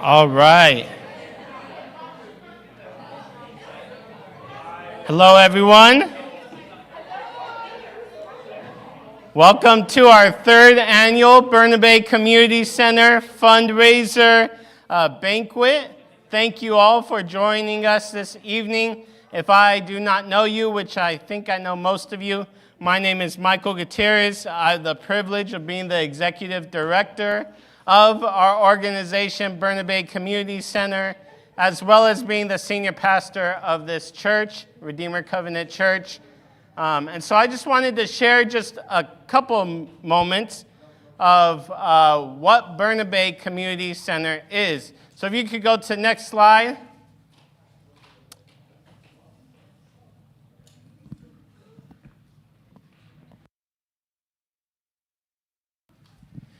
All right. Hello, everyone. Welcome to our third annual Bernabe Community Center fundraiser banquet. Thank you all for joining us this evening. If I do not know you, which I think I know most of you, my name is Michael Gutierrez. I have the privilege of being the executive director of our organization, Bernabe Community Center, as well as being the senior pastor of this church, Redeemer Covenant Church. And so I just wanted to share just a couple moments of what Bernabe Community Center is. So if you could go to the next slide.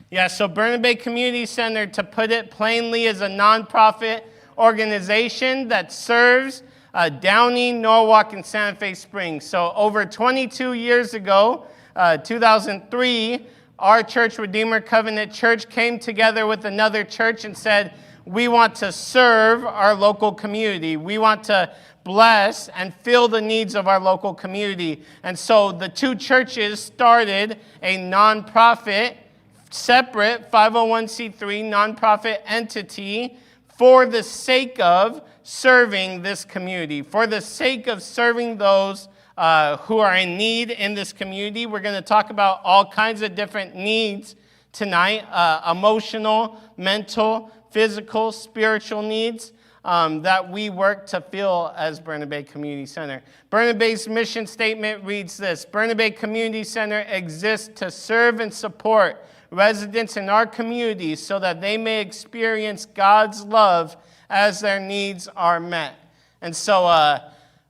Yeah, so Bernabe Community Center, to put it plainly, is a nonprofit organization that serves Downey, Norwalk, and Santa Fe Springs. So over 22 years ago, 2003, our church, Redeemer Covenant Church, came together with another church and said, we want to serve our local community. We want to bless and fill the needs of our local community. And so the two churches started a nonprofit, separate 501c3 nonprofit entity for the sake of serving this community, for the sake of serving those who are in need in this community. We're going to talk about all kinds of different needs tonight, emotional, mental, physical, spiritual needs that we work to fill as Bernabe Community Center. Bernabe's mission statement reads this: Bernabe Community Center exists to serve and support residents in our community so that they may experience God's love as their needs are met. And so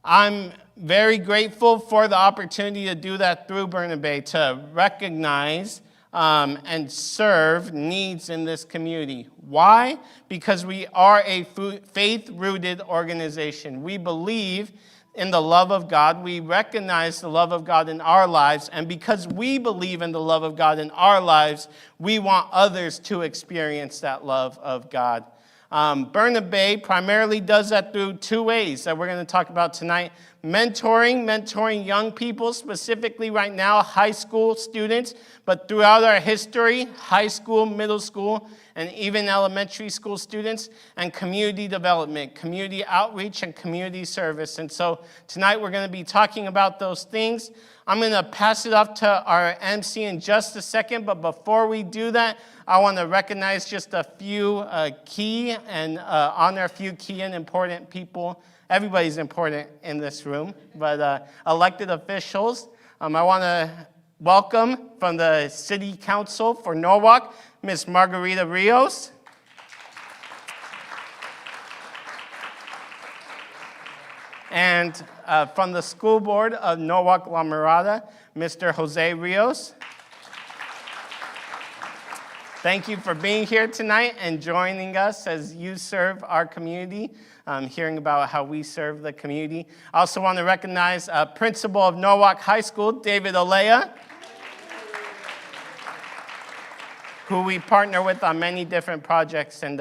I'm very grateful for the opportunity to do that through Bernabe, to recognize and serve needs in this community. Why? Because we are a faith-rooted organization. We believe in the love of God. We recognize the love of God in our lives. And because we believe in the love of God in our lives, we want others to experience that love of God. Bernabe primarily does that through two ways that we're going to talk about tonight. Mentoring young people, specifically right now, high school students, but throughout our history, high school, middle school, and even elementary school students, and community development, community outreach, and community service. And so tonight we're going to be talking about those things. I'm going to pass it off to our MC in just a second, but before we do that, I want to recognize just a few key and honor a few key and important people. Everybody's important in this room, but elected officials. I want to welcome from the City Council for Norwalk, Ms. Margarita Rios. And from the School Board of Norwalk La Mirada, Mr. Jose Rios. Thank you for being here tonight and joining us as you serve our community, hearing about how we serve the community. I also want to recognize Principal of Norwalk High School, David Olea, who we partner with on many different projects. And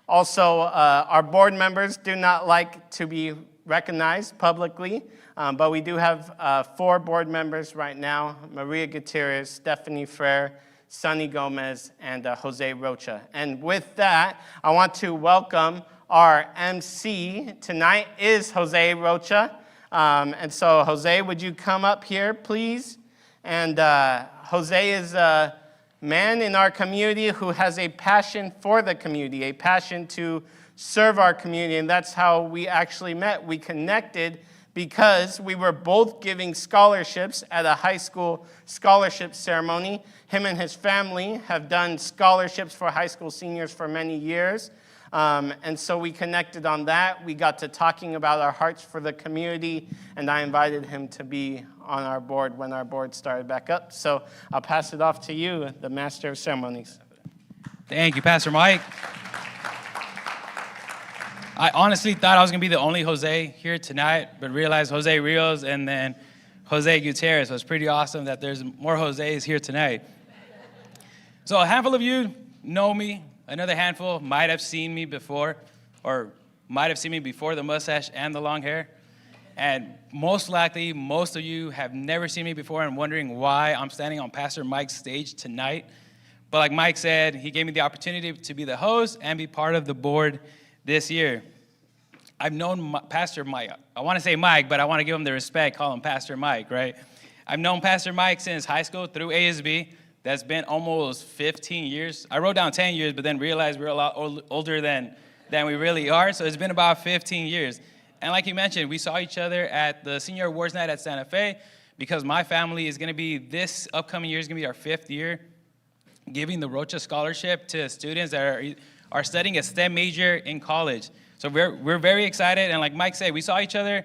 also our board members do not like to be recognized publicly, but we do have 4 board members right now: Maria Gutierrez, Stephanie Frere, Sonny Gomez, and Jose Rocha. And with that, I want to welcome our MC tonight is Jose Rocha. And so, Jose, would you come up here, please? And Jose is a man in our community who has a passion for the community, a passion to serve our community, and that's how we actually met. We connected because we were both giving scholarships at a high school scholarship ceremony. Him and his family have done scholarships for high school seniors for many years. And so we connected on that. We got to talking about our hearts for the community, and I invited him to be on our board when our board started back up. So I'll pass it off to you, the Master of Ceremonies. Thank you, Pastor Mike. I honestly thought I was going to be the only Jose here tonight, but realized Jose Rios and then Jose Gutierrez. So it's pretty awesome that there's more Jose's here tonight. So a handful of you know me. Another handful might have seen me before, or might have seen me before the mustache and the long hair. And most likely, most of you have never seen me before and wondering why I'm standing on Pastor Mike's stage tonight. But like Mike said, he gave me the opportunity to be the host and be part of the board this year. I've known Pastor Mike. I want to say Mike, but I want to give him the respect, call him Pastor Mike, right? I've known Pastor Mike since high school through ASB. That's been almost 15 years. I wrote down 10 years, but then realized we're a lot older than we really are. So it's been about 15 years. And like you mentioned, we saw each other at the Senior Awards Night at Santa Fe because my family is going to be, this upcoming year is going to be our 5th year, giving the Rocha Scholarship to students that are studying a STEM major in college. So we're very excited. And like Mike said, we saw each other.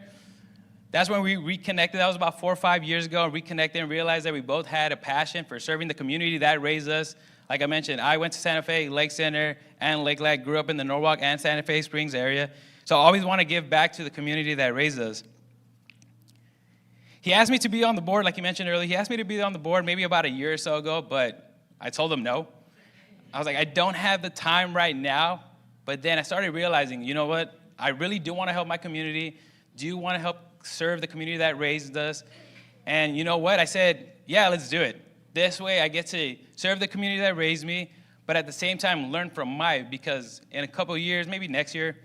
That's when we reconnected. That was about 4 or 5 years ago. Reconnected and realized that we both had a passion for serving the community that raised us. Like I mentioned, I went to Santa Fe, Lake Center, and Lake Lac. Grew up in the Norwalk and Santa Fe Springs area. So I always want to give back to the community that raised us. He asked me to be on the board, like you mentioned earlier. He asked me to be on the board maybe about a year or so ago, but I told him no. I was like, I don't have the time right now. But then I started realizing, you know what? I really do want to help my community, do want to help serve the community that raised us. And you know what? I said, yeah, let's do it. This way I get to serve the community that raised me, but at the same time learn from Mike, because in a couple of years, maybe next year,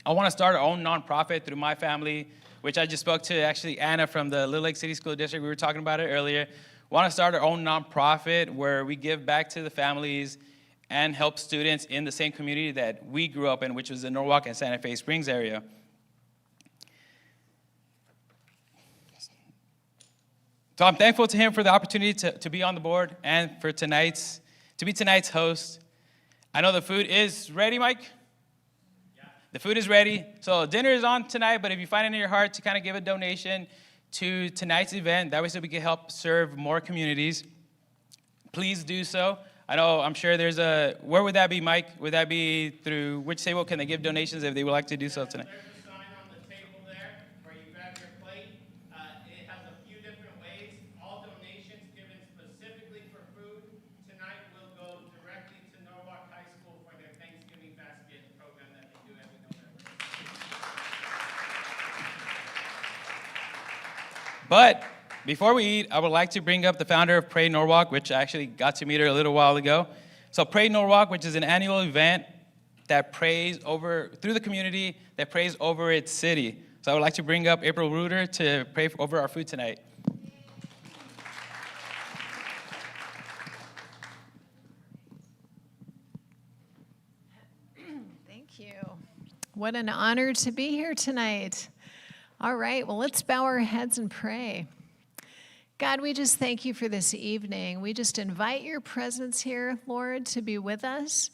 I want to start our own nonprofit through my family, which I just spoke to actually Anna from the Little Lake City School District. We were talking about it earlier. Want to start our own nonprofit where we give back to the families and help students in the same community that we grew up in, which was the Norwalk and Santa Fe Springs area. So I'm thankful to him for the opportunity to be on the board and for to be tonight's host. I know the food is ready, Mike? Yeah. The food is ready. So dinner is on tonight, but if you find it in your heart to kind of give a donation to tonight's event, that way so we can help serve more communities, please do so. I'm sure there's where would that be, Mike? Would that be through which table can they give donations if they would like to do so tonight? There's a sign on the table there where you grab your plate. It has a few different ways. All donations given specifically for food tonight will go directly to Norwalk High School for their Thanksgiving basket program that they do every November. But before we eat, I would like to bring up the founder of Pray Norwalk, which I actually got to meet her a little while ago. So Pray Norwalk, which is an annual event that prays through the community, that prays over its city. So I would like to bring up April Reuter to pray over our food tonight. Thank you. What an honor to be here tonight. All right, well, let's bow our heads and pray. God, we just thank you for this evening. We just invite your presence here, Lord, to be with us.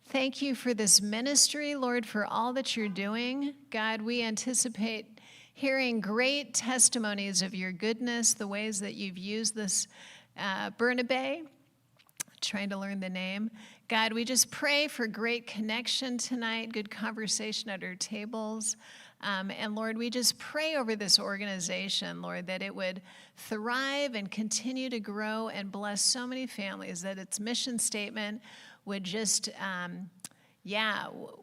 Thank you for this ministry, Lord, for all that you're doing. God, we anticipate hearing great testimonies of your goodness, the ways that you've used this Bernabe, trying to learn the name. God, we just pray for great connection tonight, good conversation at our tables. And Lord, we just pray over this organization, Lord, that it would thrive and continue to grow and bless so many families, that its mission statement would just,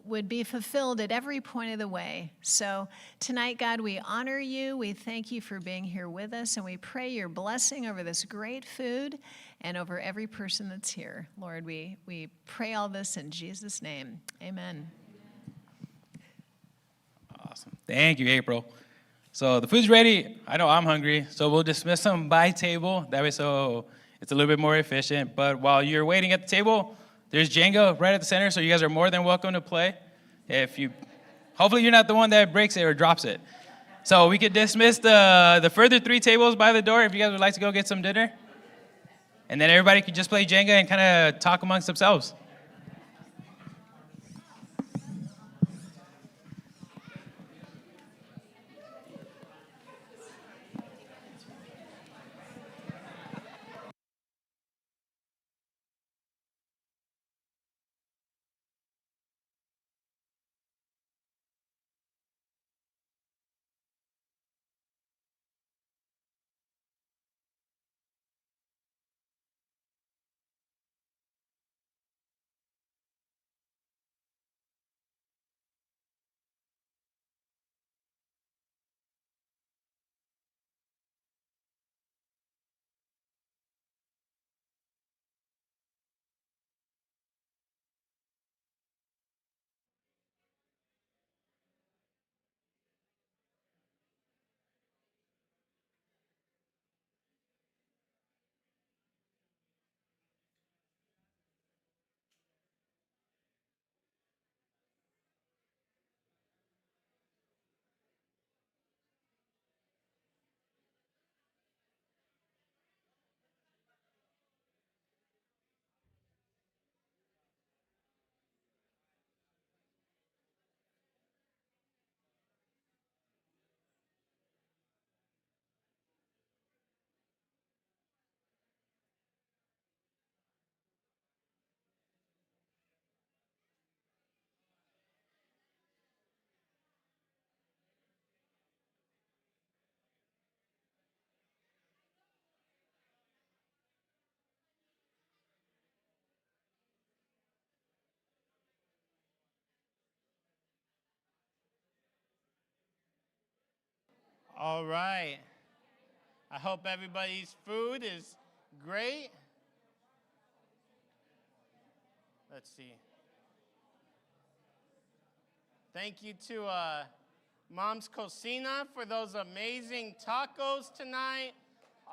would be fulfilled at every point of the way. So tonight, God, we honor you. We thank you for being here with us, and we pray your blessing over this great food and over every person that's here. Lord, we pray all this in Jesus' name. Amen. Awesome. Thank you, April. So the food's ready. I know I'm hungry, so we'll dismiss them by table. That way so it's a little bit more efficient. But while you're waiting at the table, there's Jenga right at the center, so you guys are more than welcome to play. Hopefully you're not the one that breaks it or drops it. So we could dismiss the further 3 tables by the door if you guys would like to go get some dinner. And then everybody could just play Jenga and kind of talk amongst themselves. All right. I hope everybody's food is great. Let's see. Thank you to Mom's Cocina for those amazing tacos tonight.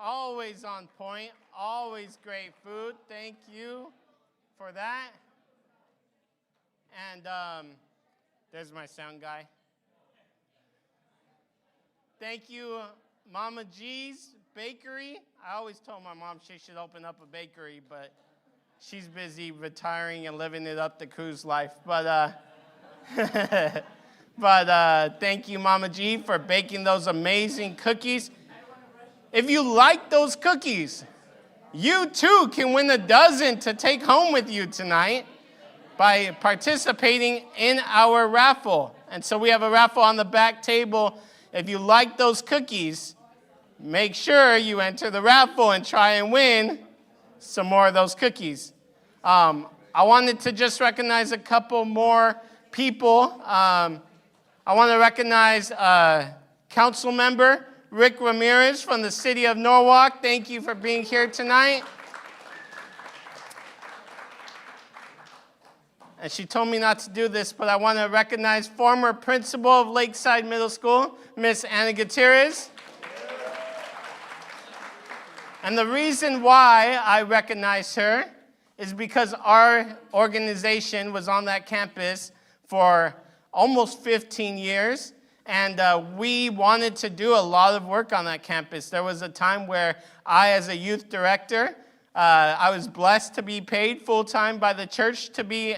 Always on point, always great food. Thank you for that. And there's my sound guy. Thank you, Mama G's Bakery. I always told my mom she should open up a bakery, but she's busy retiring and living it up the cruise life. But thank you, Mama G, for baking those amazing cookies. If you like those cookies, you too can win a dozen to take home with you tonight by participating in our raffle. And so we have a raffle on the back table. If you like those cookies, make sure you enter the raffle and try and win some more of those cookies. I wanted to just recognize a couple more people. I want to recognize Council Member Rick Ramirez from the city of Norwalk. Thank you for being here tonight. And she told me not to do this, but I want to recognize former principal of Lakeside Middle School, Miss Anna Gutierrez. And the reason why I recognize her is because our organization was on that campus for almost 15 years, and we wanted to do a lot of work on that campus. There was a time where I, as a youth director, I was blessed to be paid full-time by the church to be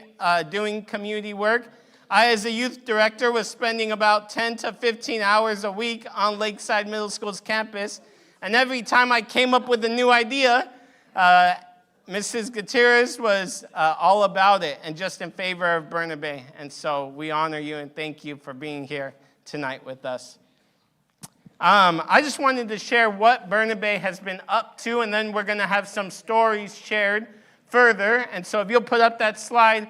doing community work. I, as a youth director, was spending about 10 to 15 hours a week on Lakeside Middle School's campus. And every time I came up with a new idea, Mrs. Gutierrez was all about it and just in favor of Bernabe. And so we honor you and thank you for being here tonight with us. I just wanted to share what Bernabe has been up to, and then we're going to have some stories shared further. And so if you'll put up that slide,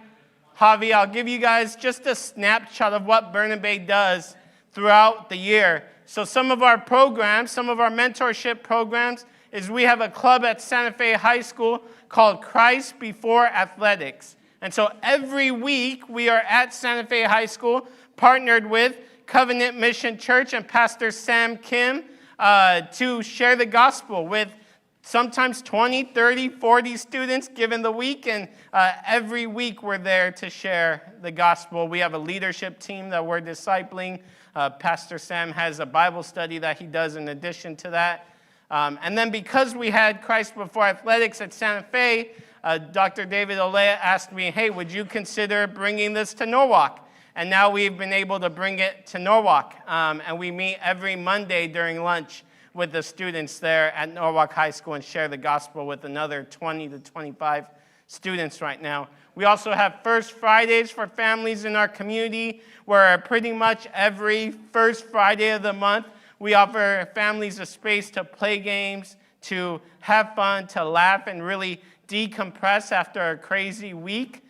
Javi, I'll give you guys just a snapshot of what Bernabe does throughout the year. So some of our programs, some of our mentorship programs, is we have a club at Santa Fe High School called Christ Before Athletics. And so every week we are at Santa Fe High School, partnered with Covenant Mission Church and Pastor Sam Kim to share the gospel with sometimes 20, 30, 40 students given the week. And every week we're there to share the gospel. We have a leadership team that we're discipling. Pastor Sam has a Bible study that he does in addition to that. And then because we had Christ Before Athletics at Santa Fe, Dr. David Olea asked me, hey, would you consider bringing this to Norwalk? And now we've been able to bring it to Norwalk. And we meet every Monday during lunch with the students there at Norwalk High School and share the gospel with another 20 to 25 students right now. We also have First Fridays for families in our community, where pretty much every first Friday of the month, we offer families a space to play games, to have fun, to laugh, and really decompress after a crazy week.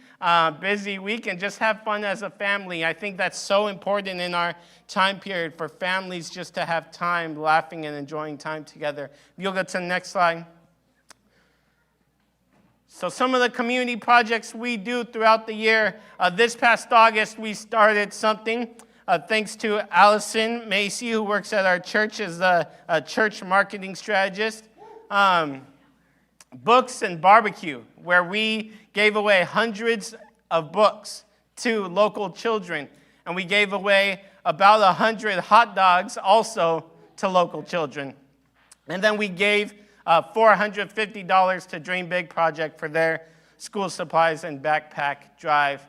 Busy week, and just have fun as a family. I think that's so important in our time period for families just to have time laughing and enjoying time together. If you'll go to the next slide. So some of the community projects we do throughout the year. This past August, we started something thanks to Allison Macy, who works at our church as a church marketing strategist. Books and Barbecue, where we gave away hundreds of books to local children. And we gave away about 100 hot dogs also to local children. And then we gave $450 to Dream Big Project for their school supplies and backpack drive.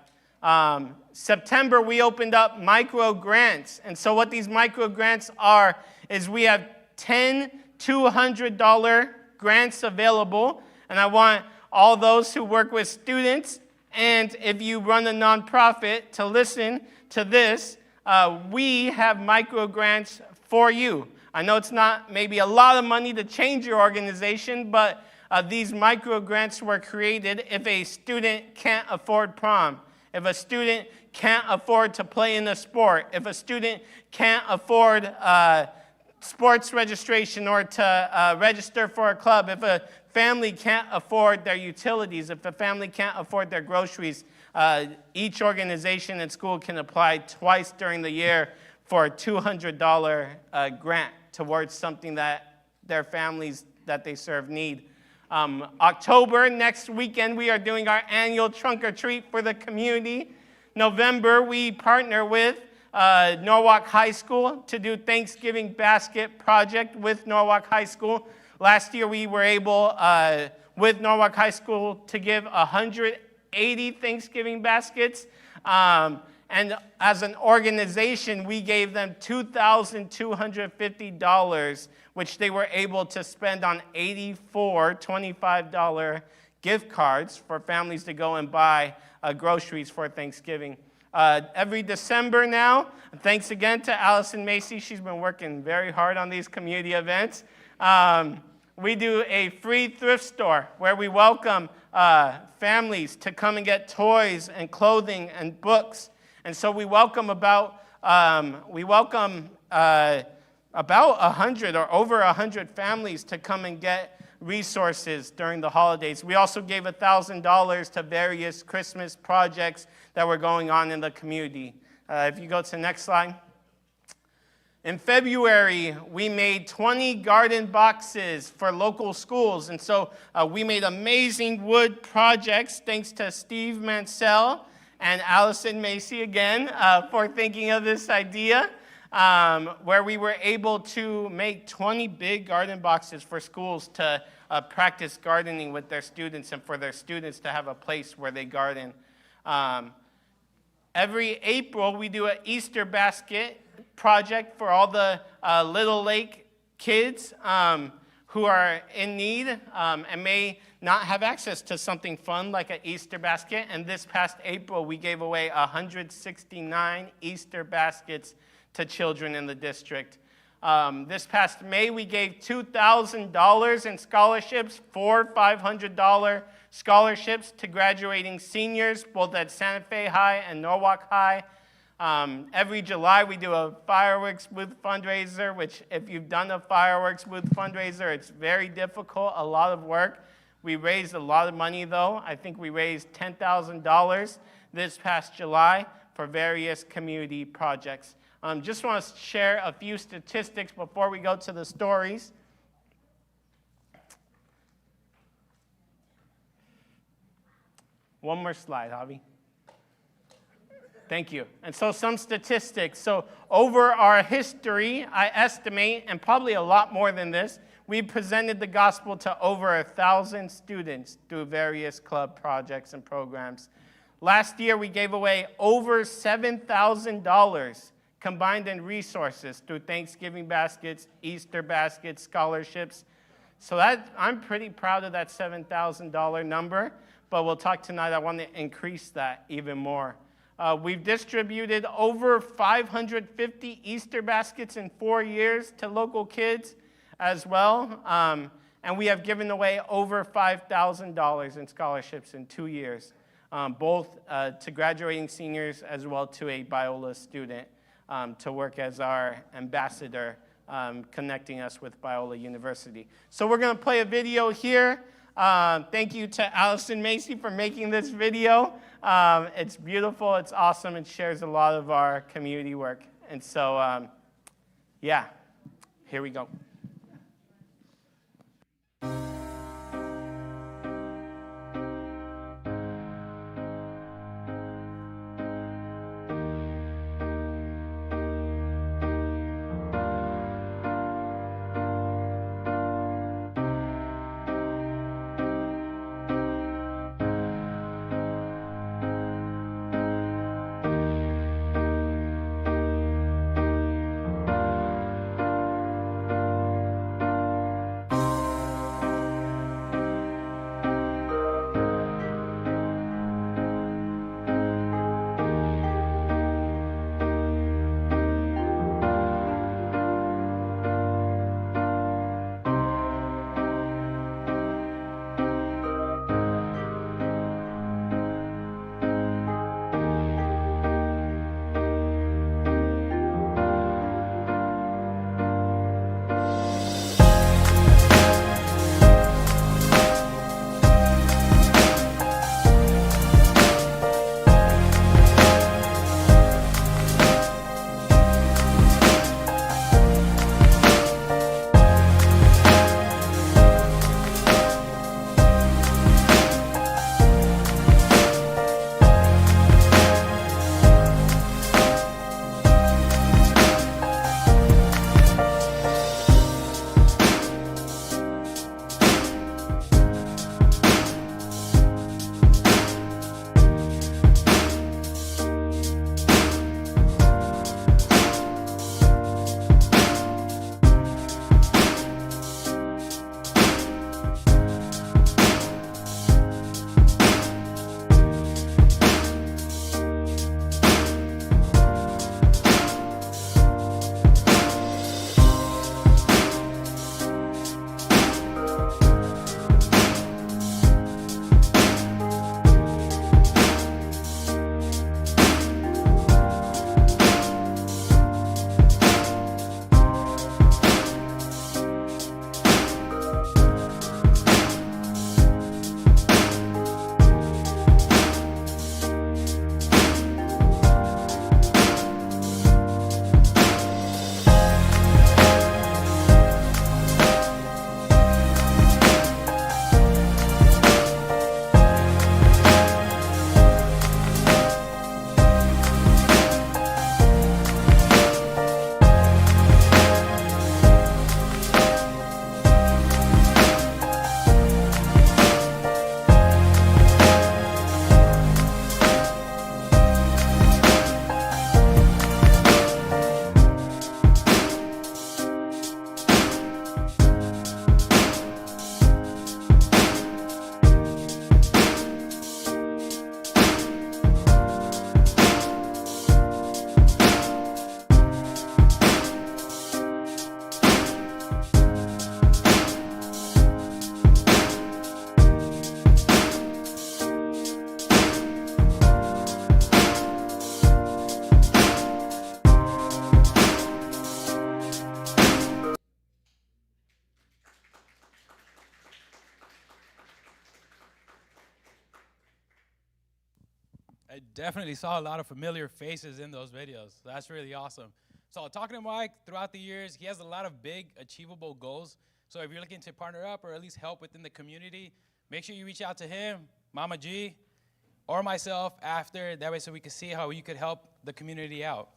September, we opened up micro grants. And so what these micro grants are is we have 10 $200 grants available. And I want all those who work with students, and if you run a nonprofit, to listen to this. We have micro grants for you. I know it's not maybe a lot of money to change your organization, but these micro grants were created if a student can't afford prom, if a student can't afford to play in a sport, if a student can't afford sports registration or to register for a club. If a family can't afford their utilities, if a family can't afford their groceries, each organization at school can apply twice during the year for a $200 grant towards something that their families that they serve need. October, next weekend, we are doing our annual trunk or treat for the community. November, we partner with Norwalk High School to do Thanksgiving basket project with Norwalk High School. Last year, we were able, with Norwalk High School, to give 180 Thanksgiving baskets. And as an organization, we gave them $2,250, which they were able to spend on 84 $25 gift cards for families to go and buy groceries for Thanksgiving. Every December now, thanks again to Allison Macy. She's been working very hard on these community events. We do a free thrift store where we welcome families to come and get toys and clothing and books. And so we welcome about 100 or over 100 families to come and get resources during the holidays. We also gave $1,000 to various Christmas projects that were going on in the community. If you go to the next slide. In February, we made 20 garden boxes for local schools. And so we made amazing wood projects thanks to Steve Mansell and Allison Macy again for thinking of this idea, where we were able to make 20 big garden boxes for schools to practice gardening with their students and for their students to have a place where they garden. Every April, we do an Easter basket project for all the Little Lake kids who are in need and may not have access to something fun like an Easter basket. And this past April, we gave away 169 Easter baskets to children in the district. This past May, we gave $2,000 in scholarships, 4 $500 scholarships to graduating seniors, both at Santa Fe High and Norwalk High. Every July, we do a fireworks booth fundraiser, which if you've done a fireworks booth fundraiser, it's very difficult, a lot of work. We raised a lot of money, though. I think we raised $10,000 this past July for various community projects. Just want to share a few statistics before we go to the stories. One more slide, Javi. Thank you. And so some statistics. So over our history, I estimate, and probably a lot more than this, we presented the gospel to over 1,000 students through various club projects and programs. Last year, we gave away over $7,000 combined in resources through Thanksgiving baskets, Easter baskets, scholarships. So I'm pretty proud of that $7,000 number, but we'll talk tonight. I want to increase that even more. We've distributed over 550 Easter baskets in 4 years to local kids as well. And we have given away over $5,000 in scholarships in 2 years, both to graduating seniors as well to a Biola student to work as our ambassador, connecting us with Biola University. So we're going to play a video here. Thank you to Allison Macy for making this video. It's beautiful, it's awesome, it shares a lot of our community work. And so, yeah, here we go. I definitely saw a lot of familiar faces in those videos. That's really awesome. So talking to Mike, throughout the years, he has a lot of big, achievable goals. So if you're looking to partner up or at least help within the community, make sure you reach out to him, Mama G, or myself after. That way so we can see how you could help the community out.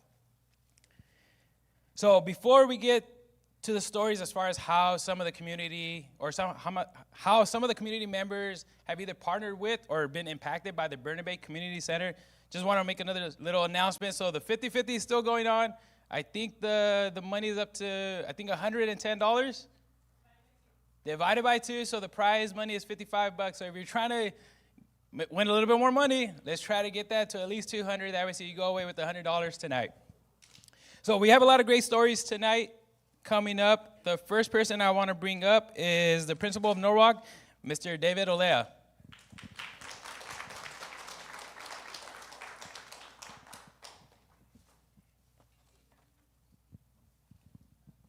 So before we get to the stories as far as how some of the community or how some of the community members have either partnered with or been impacted by the Bernabe Community Center, just want to make another little announcement. So the 50-50 is still going on. I think the money is up to, I think, $110 divided by 2. So the prize money is $55. So if you're trying to win a little bit more money, let's try to get that to at least $200. That way so you go away with $100 tonight. So we have a lot of great stories tonight coming up. The first person I want to bring up is the principal of Norwalk, Mr. David Olea.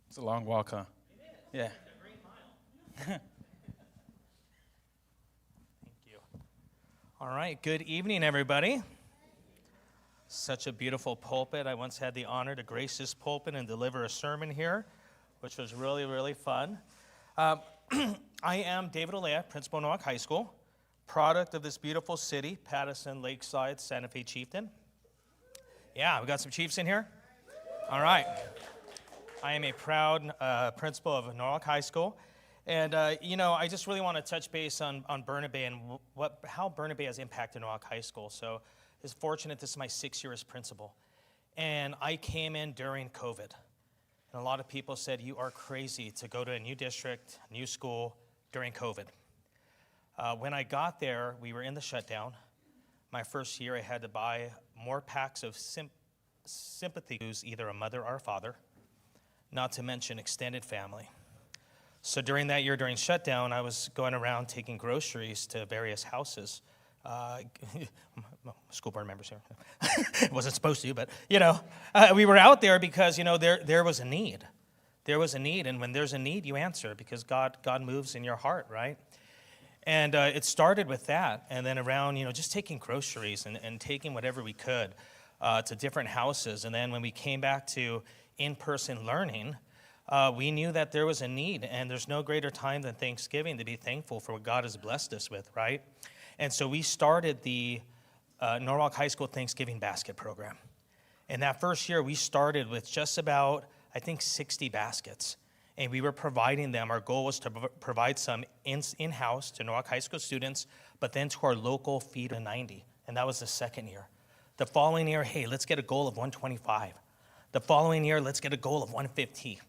It's a long walk, huh? Yeah. Thank you. All right, good evening, everybody. Such a beautiful pulpit. I once had the honor to grace this pulpit and deliver a sermon here, which was really, really fun. I am David Olea, principal of Norwalk High School, product of this beautiful city, Patterson, Lakeside, Santa Fe, Chieftain. Yeah, we got some Chiefs in here? All right. I am a proud principal of Norwalk High School. And, I just really want to touch base on Bernabe and how Bernabe has impacted Norwalk High School. So it's fortunate this is my 6th year as principal. And I came in during COVID. And a lot of people said, you are crazy to go to a new district, new school during COVID. When I got there, we were in the shutdown. My first year, I had to buy more packs of sympathy to either a mother or a father, not to mention extended family. So during that year, during shutdown, I was going around taking groceries to various houses. School board members here. Wasn't supposed to, but, we were out there because, there was a need. There was a need, and when there's a need, you answer because God moves in your heart, right? And it started with that, and then around, just taking groceries and taking whatever we could to different houses. And then when we came back to in-person learning, we knew that there was a need, and there's no greater time than Thanksgiving to be thankful for what God has blessed us with, right? And so we started the Norwalk High School Thanksgiving Basket Program. And that first year, we started with just about, 60 baskets. And we were providing them. Our goal was to provide some in-house to Norwalk High School students, but then to our local feed of 90. And that was the second year. The following year, hey, let's get a goal of 125. The following year, let's get a goal of 150.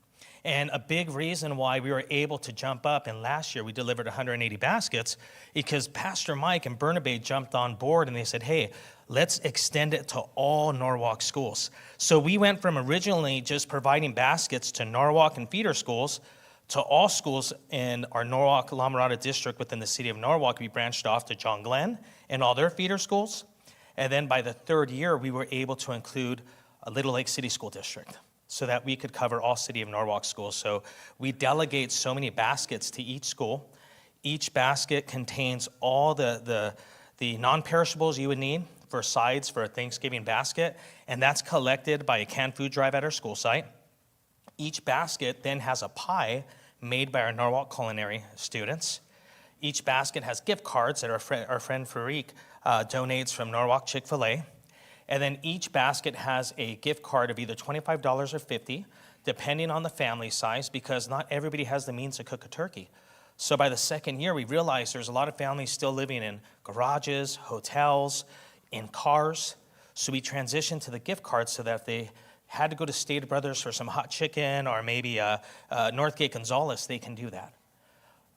And a big reason why we were able to jump up, and last year we delivered 180 baskets, because Pastor Mike and Bernabe jumped on board and they said, hey, let's extend it to all Norwalk schools. So we went from originally just providing baskets to Norwalk and feeder schools to all schools in our Norwalk La Mirada district within the city of Norwalk. We branched off to John Glenn and all their feeder schools. And then by the third year, we were able to include a Little Lake City School District, so that we could cover all City of Norwalk schools. So we delegate so many baskets to each school. Each basket contains all the non-perishables you would need for sides for a Thanksgiving basket, and that's collected by a canned food drive at our school site. Each basket then has a pie made by our Norwalk culinary students. Each basket has gift cards that our friend Farik donates from Norwalk Chick-fil-A. And then each basket has a gift card of either $25 or $50, depending on the family size, because not everybody has the means to cook a turkey. So by the second year, we realized there's a lot of families still living in garages, hotels, in cars. So we transitioned to the gift cards so that if they had to go to Stater Brothers for some hot chicken or maybe Northgate Gonzalez, they can do that.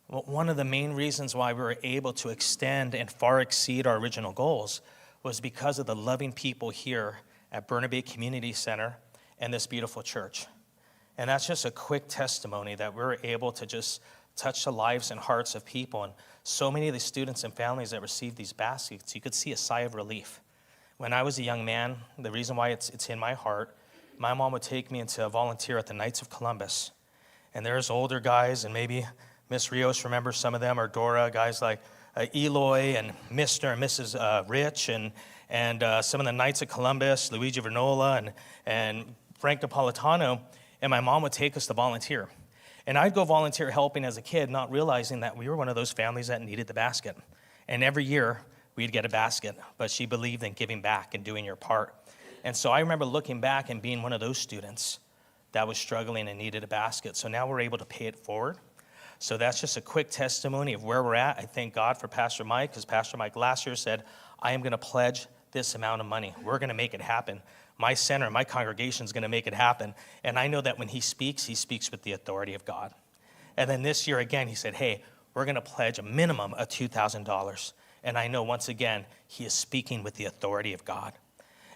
Well, one of the main reasons why we were able to extend and far exceed our original goals was because of the loving people here at Bernabe Community Center and this beautiful church. And that's just a quick testimony that we're able to just touch the lives and hearts of people. And so many of the students and families that received these baskets, you could see a sigh of relief. When I was a young man, the reason why it's in my heart, my mom would take me into a volunteer at the Knights of Columbus. And there's older guys, and maybe Miss Rios remembers some of them, or Dora, guys like Eloy and Mr. and Mrs. Rich, and and some of the Knights of Columbus, Luigi Vernola, and Frank Napolitano, and my mom would take us to volunteer. And I'd go volunteer helping as a kid, not realizing that we were one of those families that needed the basket. And every year, we'd get a basket, but she believed in giving back and doing your part. And so I remember looking back and being one of those students that was struggling and needed a basket. So now we're able to pay it forward. So that's just a quick testimony of where we're at. I thank God for Pastor Mike, because Pastor Mike last year said, I am going to pledge this amount of money. We're going to make it happen. My center, my congregation is going to make it happen. And I know that when he speaks with the authority of God. And then this year again, he said, hey, we're going to pledge a minimum of $2,000. And I know once again, he is speaking with the authority of God.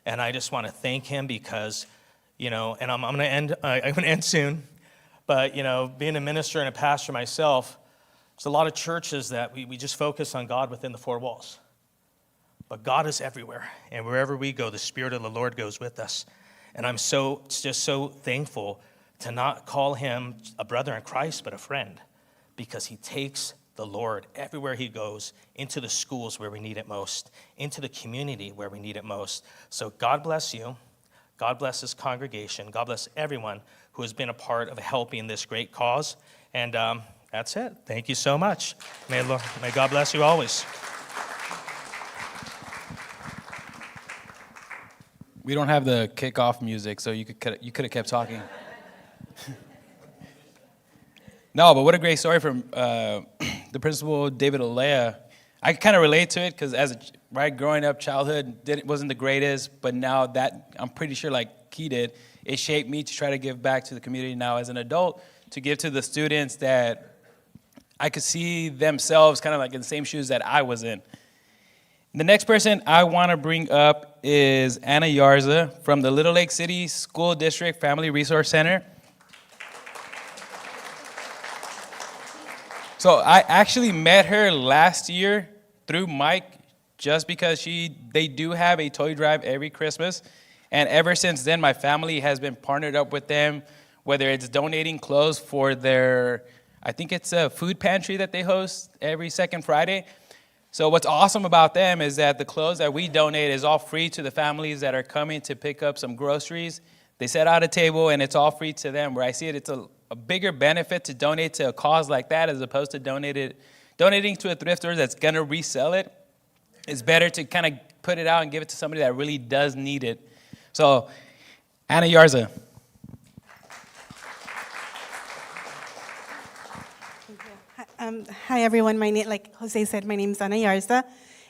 And I just want to thank him because, and I'm going to end soon. But, being a minister and a pastor myself, there's a lot of churches that we just focus on God within the four walls. But God is everywhere, and wherever we go, the Spirit of the Lord goes with us. And I'm just so thankful to not call him a brother in Christ, but a friend, because he takes the Lord everywhere he goes, into the schools where we need it most, into the community where we need it most. So God bless you. God bless this congregation. God bless everyone who has been a part of helping this great cause. And that's it. Thank you so much. May God bless you always. We don't have the kickoff music, so you could have kept talking. No, but what a great story from the principal, David Alea. I kind of relate to it because growing up, childhood wasn't the greatest, but now that I'm pretty sure like he did, it shaped me to try to give back to the community now as an adult, to give to the students that I could see themselves kind of like in the same shoes that I was in. The next person I want to bring up is Anna Yarza from the Little Lake City School District Family Resource Center. So I actually met her last year through Mike, just because they do have a toy drive every Christmas. And ever since then, my family has been partnered up with them, whether it's donating clothes for I think it's a food pantry that they host every second Friday. So what's awesome about them is that the clothes that we donate is all free to the families that are coming to pick up some groceries. They set out a table and it's all free to them. Where I see it, it's a bigger benefit to donate to a cause like that as opposed to donating to a thrift store that's going to resell it. It's better to kind of put it out and give it to somebody that really does need it. So, Anna Yarza. Hi, everyone. Like Jose said, my name is Ana Yarza,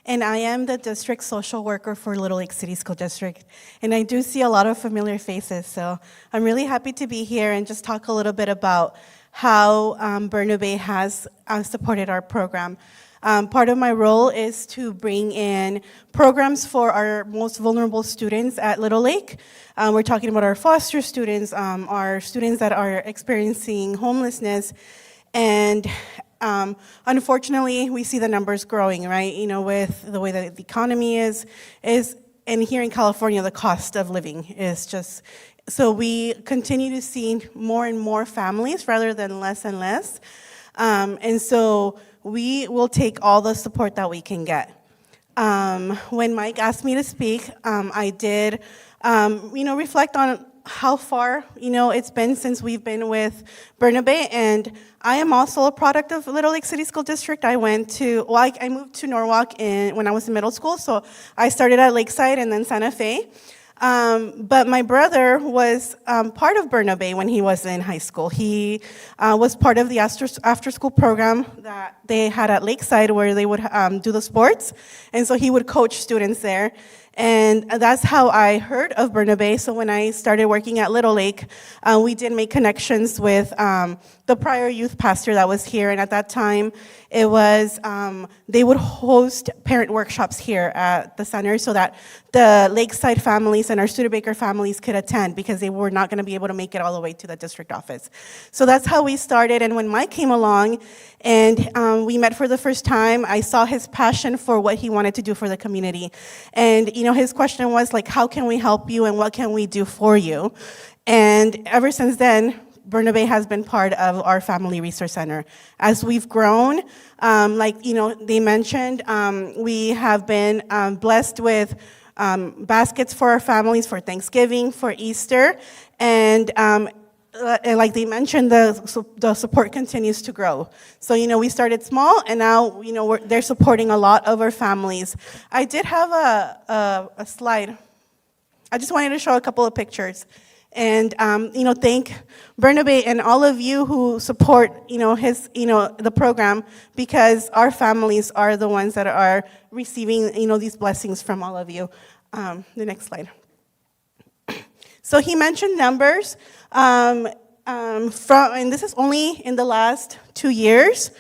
and I am the district social worker for Little Lake City School District. And I do see a lot of familiar faces, so I'm really happy to be here and just talk a little bit about how Bernabe has supported our program. Part of my role is to bring in programs for our most vulnerable students at Little Lake. We're talking about our foster students, our students that are experiencing homelessness, and unfortunately, we see the numbers growing, right? With the way that the economy is, and here in California, the cost of living is just, so we continue to see more and more families rather than less and less. And so we will take all the support that we can get. When Mike asked me to speak, I did, reflect on how far, it's been since we've been with Bernabe, and I am also a product of Little Lake City School District. I moved to Norwalk when I was in middle school, so I started at Lakeside and then Santa Fe. But my brother was part of Bernabe when he was in high school. He was part of the after-school program that they had at Lakeside where they would do the sports, and so he would coach students there. And that's how I heard of Bernabe. So when I started working at Little Lake, we did make connections with the prior youth pastor that was here. And at that time, it was, they would host parent workshops here at the center so that the Lakeside families and our Studebaker families could attend because they were not going to be able to make it all the way to the district office. So that's how we started. And when Mike came along and we met for the first time, I saw his passion for what he wanted to do for the community. And, his question was like, how can we help you and what can we do for you? And ever since then, Bernabe has been part of our Family Resource Center. As we've grown, they mentioned, we have been blessed with baskets for our families for Thanksgiving, for Easter, and like they mentioned, the support continues to grow. So, we started small, and now, they're supporting a lot of our families. I did have a slide. I just wanted to show a couple of pictures. And, thank Bernabe and all of you who support, the program, because our families are the ones that are receiving, these blessings from all of you. The next slide. So he mentioned numbers, and this is only in the last 2 years.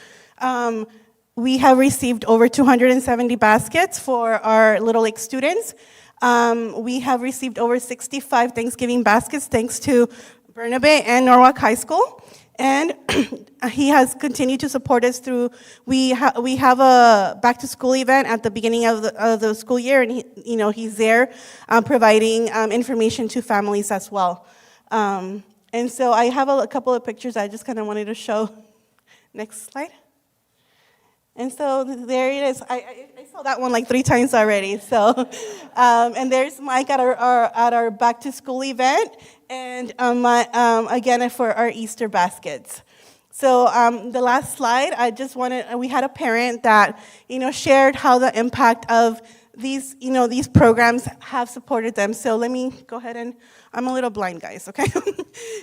We have received over 270 baskets for our Little Lake students. We have received over 65 Thanksgiving baskets thanks to Bernabe and Norwalk High School. And he has continued to support us through, we have a back-to-school event at the beginning of the school year, and he's there providing information to families as well. And so I have a couple of pictures I just kind of wanted to show. Next slide. And so there it is. I saw that one like 3 times already. So, and there's Mike at our back to school event, and again for our Easter baskets. So the last slide, we had a parent that shared how the impact of these these programs have supported them. So let me go ahead and I'm a little blind, guys. Okay.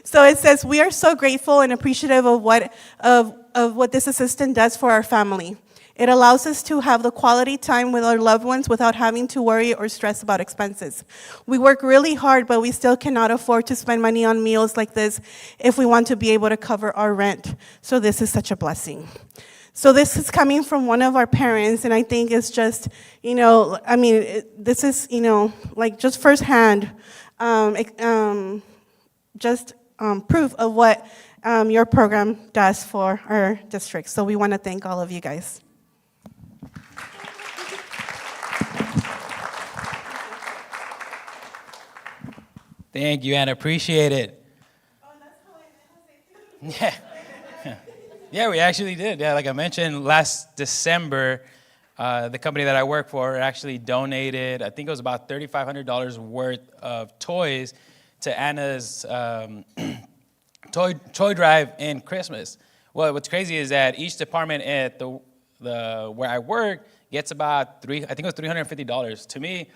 So it says we are so grateful and appreciative of what this assistance does for our family. It allows us to have the quality time with our loved ones without having to worry or stress about expenses. We work really hard, but we still cannot afford to spend money on meals like this if we want to be able to cover our rent. So this is such a blessing. So this is coming from one of our parents, and I think it's just, this is, like just firsthand, proof of what your program does for our district. So we want to thank all of you guys. Thank you, Anna. Appreciate it. Oh, that's how I Yeah. Yeah, we actually did. Yeah, like I mentioned, last December, the company that I work for actually donated, I think it was about $3,500 worth of toys to Anna's toy drive in Christmas. Well, what's crazy is that each department at the where I work gets about $350. To me,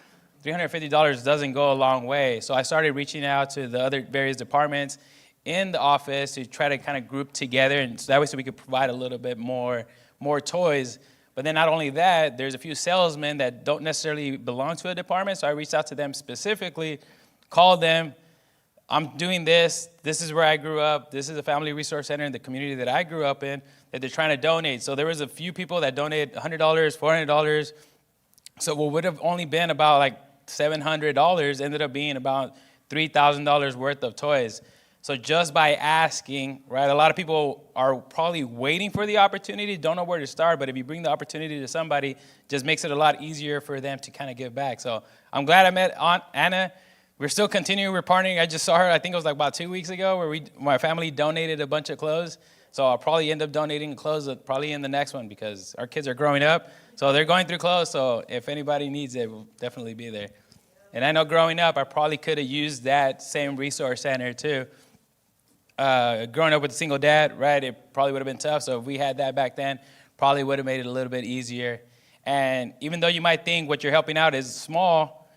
$350 doesn't go a long way. So I started reaching out to the other various departments in the office to try to kind of group together, and so that way so we could provide a little bit more toys. But then not only that, there's a few salesmen that don't necessarily belong to a department, so I reached out to them specifically, called them. I'm doing this. This is where I grew up. This is a family resource center in the community that I grew up in that they're trying to donate. So there was a few people that donated $100, $400. So what would have only been about like $700 ended up being about $3,000 worth of toys. So just by asking, right, a lot of people are probably waiting for the opportunity, don't know where to start, but if you bring the opportunity to somebody, it just makes it a lot easier for them to kind of give back. So I'm glad I met Aunt Anna. We're still continuing, we're partnering. I just saw her, I think it was like about 2 weeks ago, where my family donated a bunch of clothes. So I'll probably end up donating clothes probably in the next one because our kids are growing up. So they're going through clothes, so if anybody needs it, we'll definitely be there. And I know growing up, I probably could have used that same resource center too. Growing up with a single dad, right, it probably would have been tough. So if we had that back then, probably would have made it a little bit easier. And even though you might think what you're helping out is small,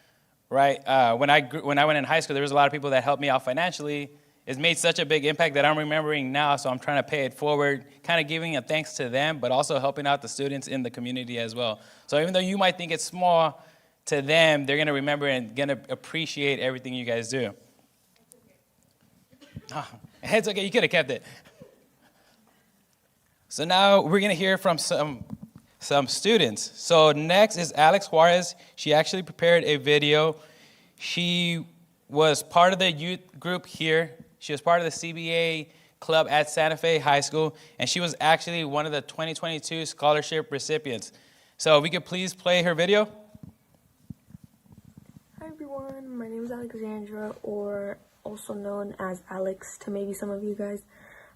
right, when I went in high school, there was a lot of people that helped me out financially. It's made such a big impact that I'm remembering now, so I'm trying to pay it forward, kind of giving a thanks to them, but also helping out the students in the community as well. So even though you might think it's small, to them, they're going to remember and going to appreciate everything you guys do. Oh, it's okay, you could have kept it. So now we're going to hear from some students. So next is Alex Juarez. She actually prepared a video. She was part of the youth group here. She was part of the CBA club at Santa Fe High School, and she was actually one of the 2022 scholarship recipients. So if we could please play her video. Hi everyone, my name is Alexandra, or also known as Alex to maybe some of you guys.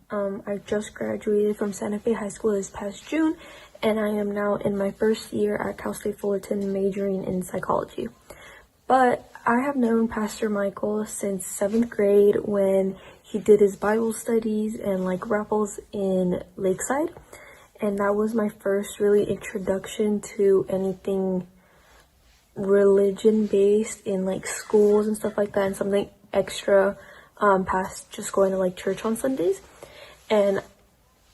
I just graduated from Santa Fe High School this past June, and I am now in my first year at Cal State Fullerton majoring in psychology. But I have known Pastor Michael since 7th grade when he did his Bible studies and like raffles in Lakeside. And that was my first really introduction to anything religion based in like schools and stuff like that, and something extra past just going to like church on Sundays. And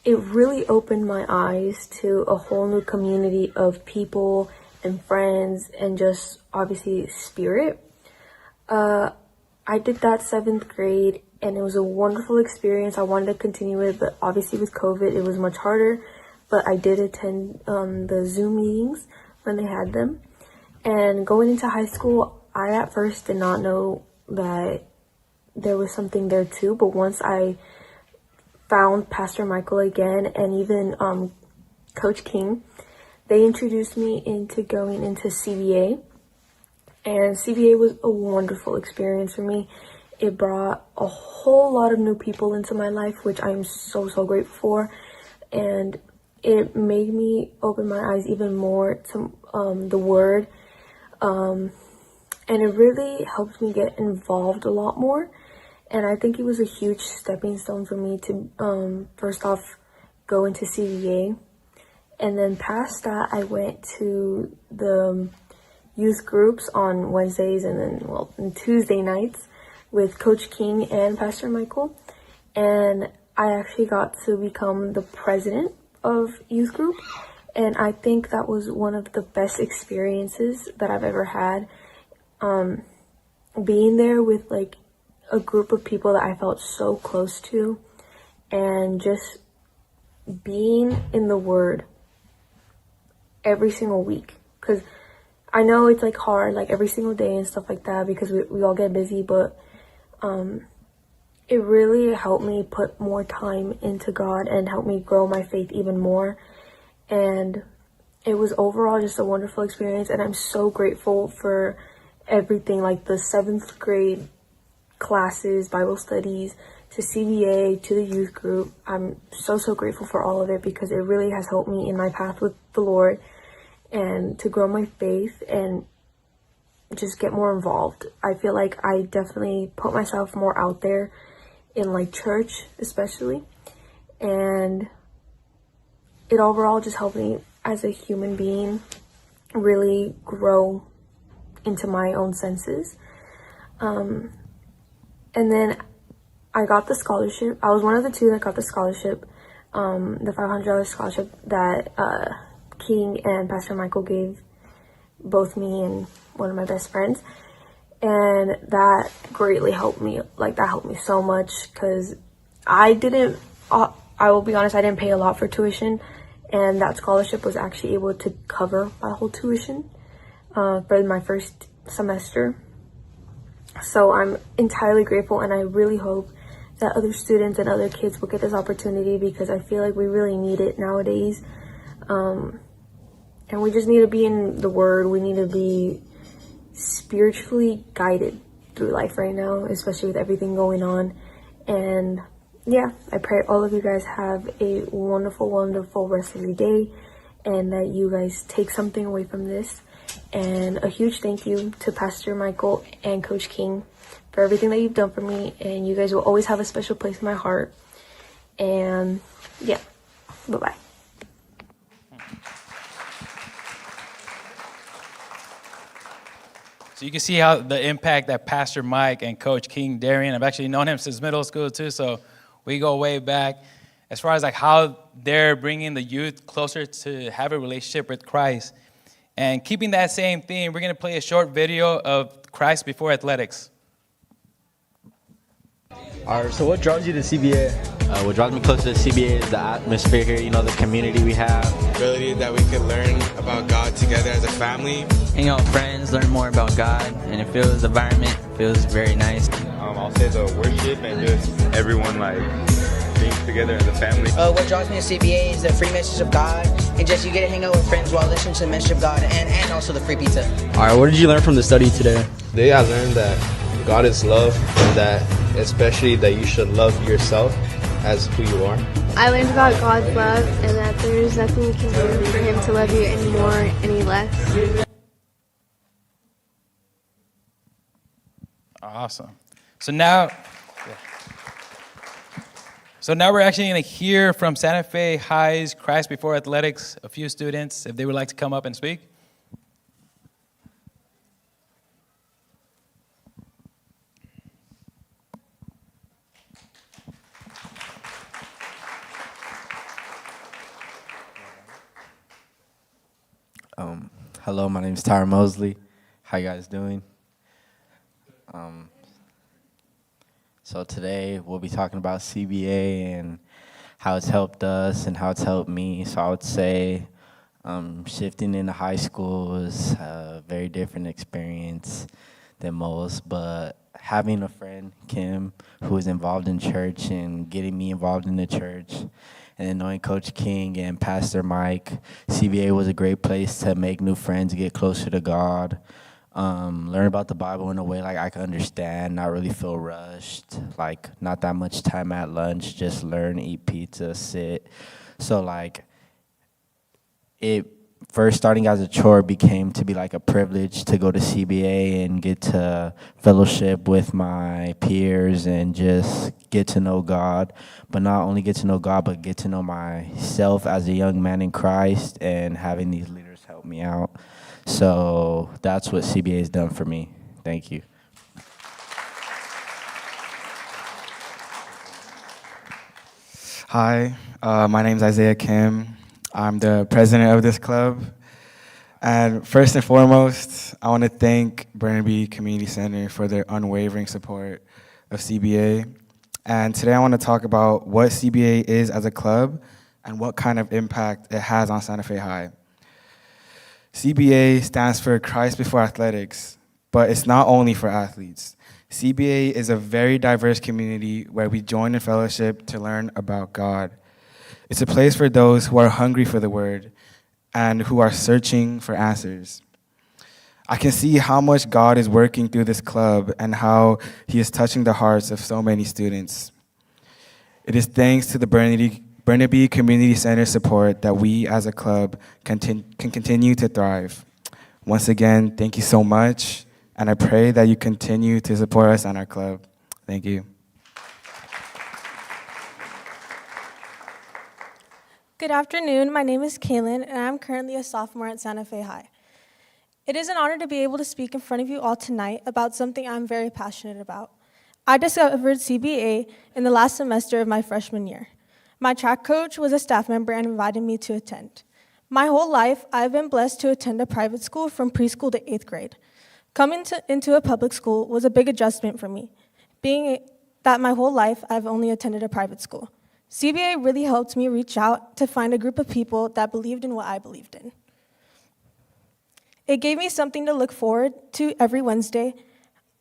it really opened my eyes to a whole new community of people and friends and just obviously spirit. I did that 7th grade and it was a wonderful experience. I wanted to continue it, but obviously with COVID it was much harder. But I did attend the Zoom meetings when they had them. And going into high school, I at first did not know that there was something there too. But once I found Pastor Michael again and even Coach King, they introduced me into going into CBA. And CBA was a wonderful experience for me. It brought a whole lot of new people into my life, which I'm so grateful for. And it made me open my eyes even more to the Word. And it really helped me get involved a lot more. And I think it was a huge stepping stone for me to, first off, go into CVA. And then past that, I went to the youth groups on Wednesdays and then, on Tuesday nights with Coach King and Pastor Michael. And I actually got to become the president of youth group. And I think that was one of the best experiences that I've ever had. Being there with like a group of people that I felt so close to, and just being in the Word every single week. Because I know it's like hard, like every single day and stuff like that, because we all get busy, but it really helped me put more time into God and helped me grow my faith even more. And it was overall just a wonderful experience, and I'm so grateful for everything, like the 7th grade classes, Bible studies, to CBA, to the youth group. I'm so grateful for all of it, because it really has helped me in my path with the Lord and to grow my faith and just get more involved. I feel like I definitely put myself more out there in like church especially, and it overall just helped me as a human being really grow into my own senses. And then I got the scholarship. I was one of the 2 that got the scholarship, the $500 scholarship that King and Pastor Michael gave both me and one of my best friends. And that greatly helped me. Like, that helped me so much, because I will be honest, I didn't pay a lot for tuition. And that scholarship was actually able to cover my whole tuition for my first semester. So I'm entirely grateful, and I really hope that other students and other kids will get this opportunity, because I feel like we really need it nowadays. And we just need to be in the Word. We need to be spiritually guided through life right now, especially with everything going on. And yeah, I pray all of you guys have a wonderful rest of your day, and that you guys take something away from this. And a huge thank you to Pastor Michael and Coach King for everything that you've done for me, and you guys will always have a special place in my heart. And yeah, bye-bye. So you can see how the impact that Pastor Mike and Coach King Darian, I've actually known him since middle school too, so we go way back. As far as like how they're bringing the youth closer to have a relationship with Christ. And keeping that same theme, we're going to play a short video of Christ before athletics. All right, so what draws you to CBA? What draws me close to CBA is the atmosphere here, you know, the community we have. Ability that we could learn about God together as a family. Hang out with friends, learn more about God, and the environment feels very nice. I'll say the worship and just everyone like being together as a family. What draws me to CBA is the free message of God, and just you get to hang out with friends while listening to the message of God, and also the free pizza. All right, what did you learn from the study today? Today I learned that God is love, and that especially that you should love yourself as who you are. I learned about God's love, and that there's nothing you can do for Him to love you any more, any less. Awesome. So now we're actually going to hear from Santa Fe High's Christ Before Athletics, a few students, if they would like to come up and speak. Hello, my name is Tyra Mosley. How you guys doing? So today we'll be talking about CBA and how it's helped us and how it's helped me. So I would say shifting into high school was a very different experience than most, but having a friend, Kim, who is involved in church and getting me involved in the church, and then knowing Coach King and Pastor Mike, CBA was a great place to make new friends, get closer to God, learn about the Bible in a way like I can understand, not really feel rushed, like not that much time at lunch, just learn, eat pizza, sit. So like it first starting as a chore became to be like a privilege to go to CBA and get to fellowship with my peers and just get to know God. But not only get to know God, but get to know myself as a young man in Christ, and having these leaders help me out. So that's what CBA has done for me. Thank you. Hi, my name is Isaiah Kim. I'm the president of this club. And first and foremost, I want to thank Bernabe Community Center for their unwavering support of CBA. And today I want to talk about what CBA is as a club and what kind of impact it has on Santa Fe High. CBA stands for Christ Before Athletics, but it's not only for athletes. CBA is a very diverse community where we join in fellowship to learn about God. It's a place for those who are hungry for the word and who are searching for answers. I can see how much God is working through this club and how he is touching the hearts of so many students. It is thanks to the Bernabe Community Center support that we as a club can continue to thrive. Once again, thank you so much, and I pray that you continue to support us and our club. Thank you. Good afternoon, my name is Kaylin, and I'm currently a sophomore at Santa Fe High. It is an honor to be able to speak in front of you all tonight about something I'm very passionate about. I discovered CBA in the last semester of my freshman year. My track coach was a staff member and invited me to attend. My whole life, I've been blessed to attend a private school from preschool to 8th grade. Coming into a public school was a big adjustment for me, being that my whole life I've only attended a private school. CBA really helped me reach out to find a group of people that believed in what I believed in. It gave me something to look forward to every Wednesday.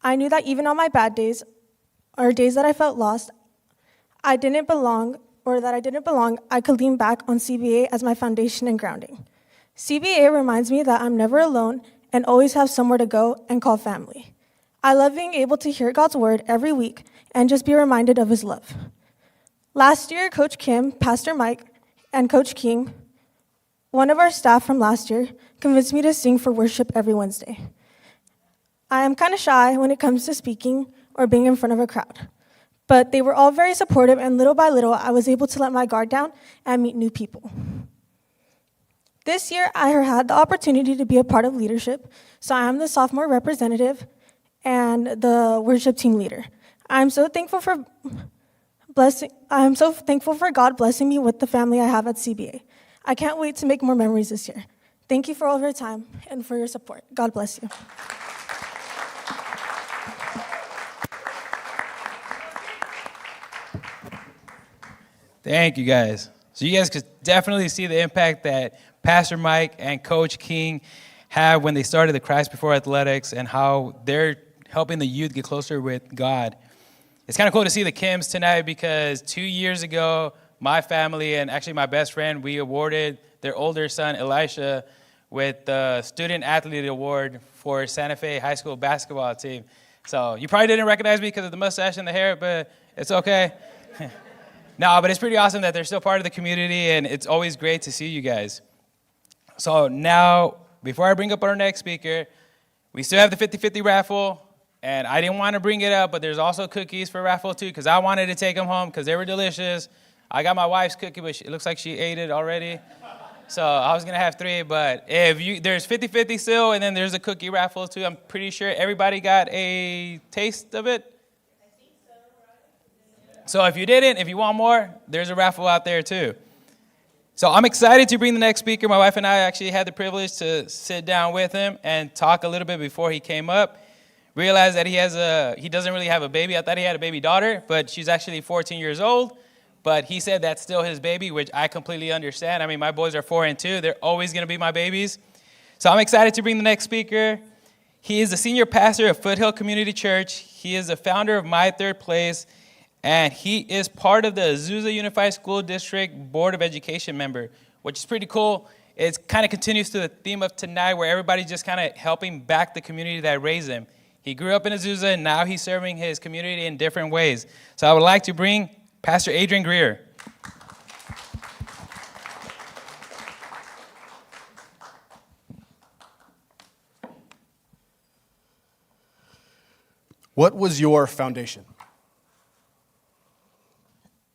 I knew that even on my bad days, or days that I felt lost, I didn't belong, I could lean back on CBA as my foundation and grounding. CBA reminds me that I'm never alone and always have somewhere to go and call family. I love being able to hear God's word every week and just be reminded of his love. Last year, Coach Kim, Pastor Mike, and Coach King, one of our staff from last year, convinced me to sing for worship every Wednesday. I am kind of shy when it comes to speaking or being in front of a crowd, but they were all very supportive, and little by little, I was able to let my guard down and meet new people. This year, I had the opportunity to be a part of leadership, so I am the sophomore representative and the worship team leader. I'm so thankful for God blessing me with the family I have at CBA. I can't wait to make more memories this year. Thank you for all of your time and for your support. God bless you. Thank you, guys. So you guys could definitely see the impact that Pastor Mike and Coach King have when they started the Christ Before Athletics and how they're helping the youth get closer with God. It's kind of cool to see the Kims tonight because 2 years ago, my family and actually my best friend, we awarded their older son, Elisha, with the Student Athlete Award for Santa Fe High School basketball team. So you probably didn't recognize me because of the mustache and the hair, but it's okay. No, but it's pretty awesome that they're still part of the community, and it's always great to see you guys. So now, before I bring up our next speaker, we still have the 50-50 raffle. And I didn't want to bring it up, but there's also cookies for raffle too, because I wanted to take them home because they were delicious. I got my wife's cookie, but it looks like she ate it already. So I was going to have 3, but there's 50-50 still, and then there's a cookie raffle too. I'm pretty sure everybody got a taste of it. I think so, right? So if you didn't, if you want more, there's a raffle out there too. So I'm excited to bring the next speaker. My wife and I actually had the privilege to sit down with him and talk a little bit before he came up. Realized that he doesn't really have a baby. I thought he had a baby daughter, but she's actually 14 years old. But he said that's still his baby, which I completely understand. I mean, my boys are 4 and 2. They're always going to be my babies. So I'm excited to bring the next speaker. He is the senior pastor of Foothill Community Church. He is the founder of My Third Place, and he is part of the Azusa Unified School District Board of Education member, which is pretty cool. It kind of continues to the theme of tonight where everybody's just kind of helping back the community that raised him. He grew up in Azusa, and now he's serving his community in different ways. So I would like to bring Pastor Adrian Greer. What was your foundation?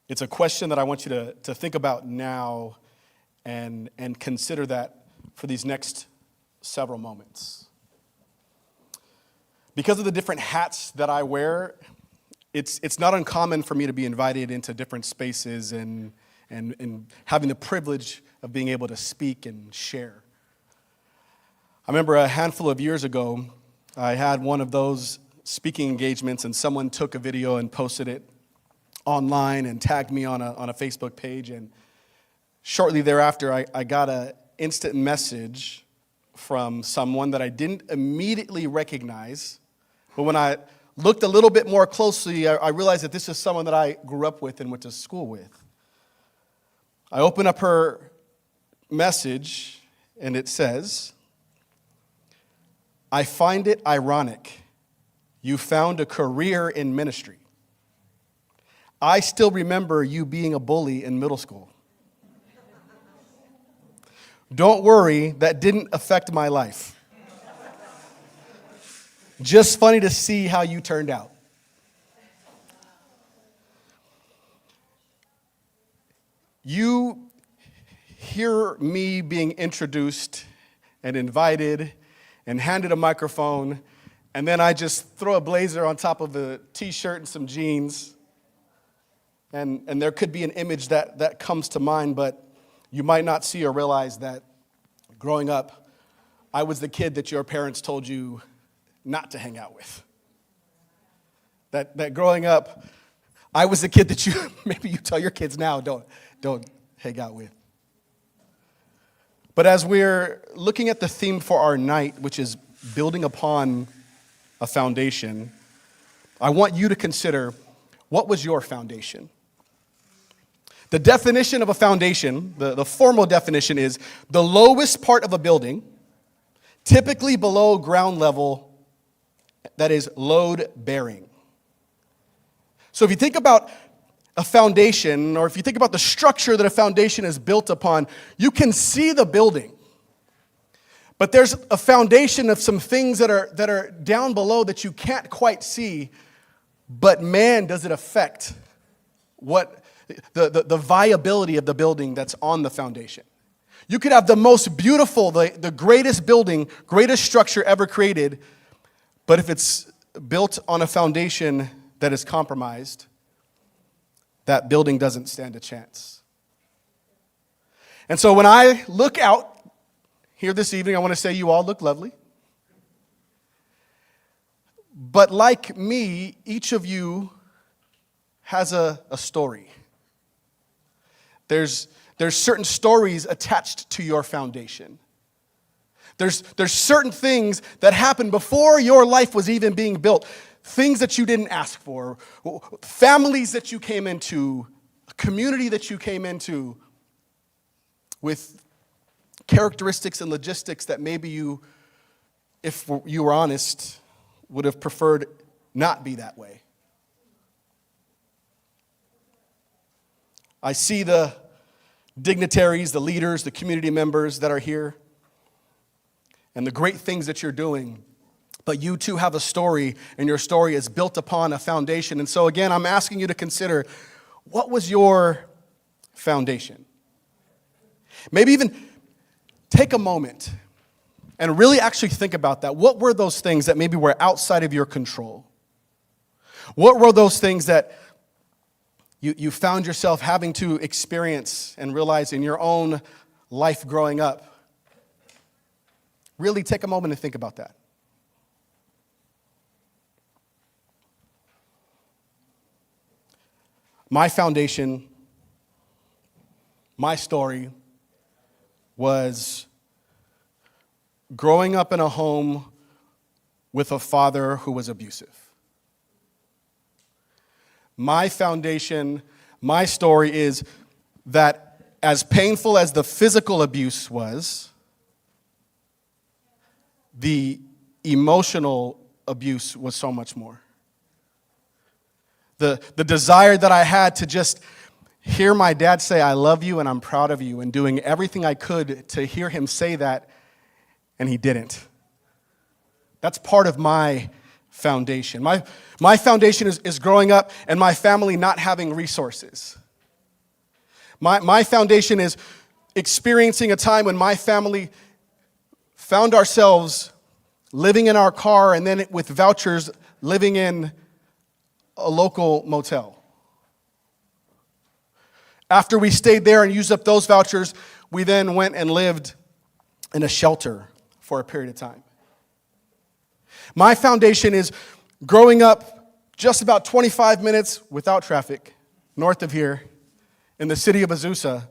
It's a question that I want you to think about now and consider that for these next several moments. Because of the different hats that I wear, it's not uncommon for me to be invited into different spaces and having the privilege of being able to speak and share. I remember a handful of years ago, I had one of those speaking engagements, and someone took a video and posted it online and tagged me on a Facebook page. And shortly thereafter, I got an instant message from someone that I didn't immediately recognize. But when I looked a little bit more closely, I realized that this is someone that I grew up with and went to school with. I open up her message, and it says, "I find it ironic you found a career in ministry. I still remember you being a bully in middle school. Don't worry, that didn't affect my life. Just funny to see how you turned out." You hear me being introduced and invited and handed a microphone, and then I just throw a blazer on top of a t-shirt and some jeans. And there could be an image that comes to mind, but you might not see or realize that growing up, I was the kid that your parents told you not to hang out with. That growing up, I was the kid that maybe you tell your kids now, don't hang out with. But as we're looking at the theme for our night, which is building upon a foundation, I want you to consider, what was your foundation? The definition of a foundation, the formal definition is the lowest part of a building, typically below ground level, that is load bearing. So if you think about a foundation, or if you think about the structure that a foundation is built upon, you can see the building. But there's a foundation of some things that are down below that you can't quite see, but man, does it affect what the viability of the building that's on the foundation. You could have the most beautiful, the greatest building, greatest structure ever created, but if it's built on a foundation that is compromised, that building doesn't stand a chance. And so when I look out here this evening, I want to say you all look lovely. But like me, each of you has a story. There's certain stories attached to your foundation. There's certain things that happened before your life was even being built. Things that you didn't ask for, families that you came into, a community that you came into with characteristics and logistics that maybe you, if you were honest, would have preferred not be that way. I see the dignitaries, the leaders, the community members that are here, and the great things that you're doing. But you too have a story, and your story is built upon a foundation. And so again, I'm asking you to consider, what was your foundation? Maybe even take a moment and really actually think about that. What were those things that maybe were outside of your control? What were those things that you found yourself having to experience and realize in your own life growing up? Really take a moment and think about that. My foundation, my story was growing up in a home with a father who was abusive. My foundation, my story is that as painful as the physical abuse was, the emotional abuse was so much more. The desire that I had to just hear my dad say, I love you and I'm proud of you, and doing everything I could to hear him say that, and he didn't. That's part of my foundation. My foundation is growing up and my family not having resources. My foundation is experiencing a time when my family found ourselves living in our car and then with vouchers living in a local motel. After we stayed there and used up those vouchers, we then went and lived in a shelter for a period of time. My foundation is growing up just about 25 minutes without traffic north of here in the city of Azusa,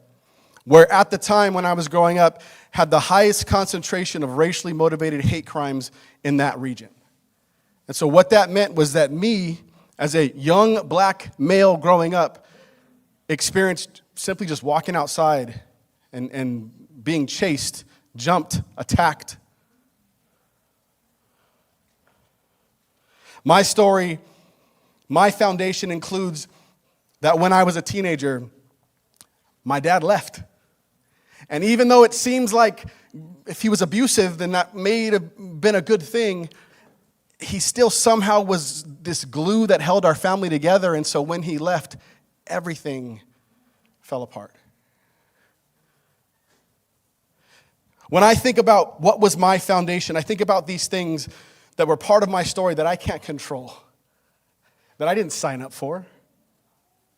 where at the time when I was growing up had the highest concentration of racially motivated hate crimes in that region. And so what that meant was that me, as a young black male growing up, experienced simply just walking outside and being chased, jumped, attacked. My story, my foundation includes that when I was a teenager, my dad left. And even though it seems like if he was abusive, then that may have been a good thing, he still somehow was this glue that held our family together. And so when he left, everything fell apart. When I think about what was my foundation, I think about these things that were part of my story that I can't control, that I didn't sign up for,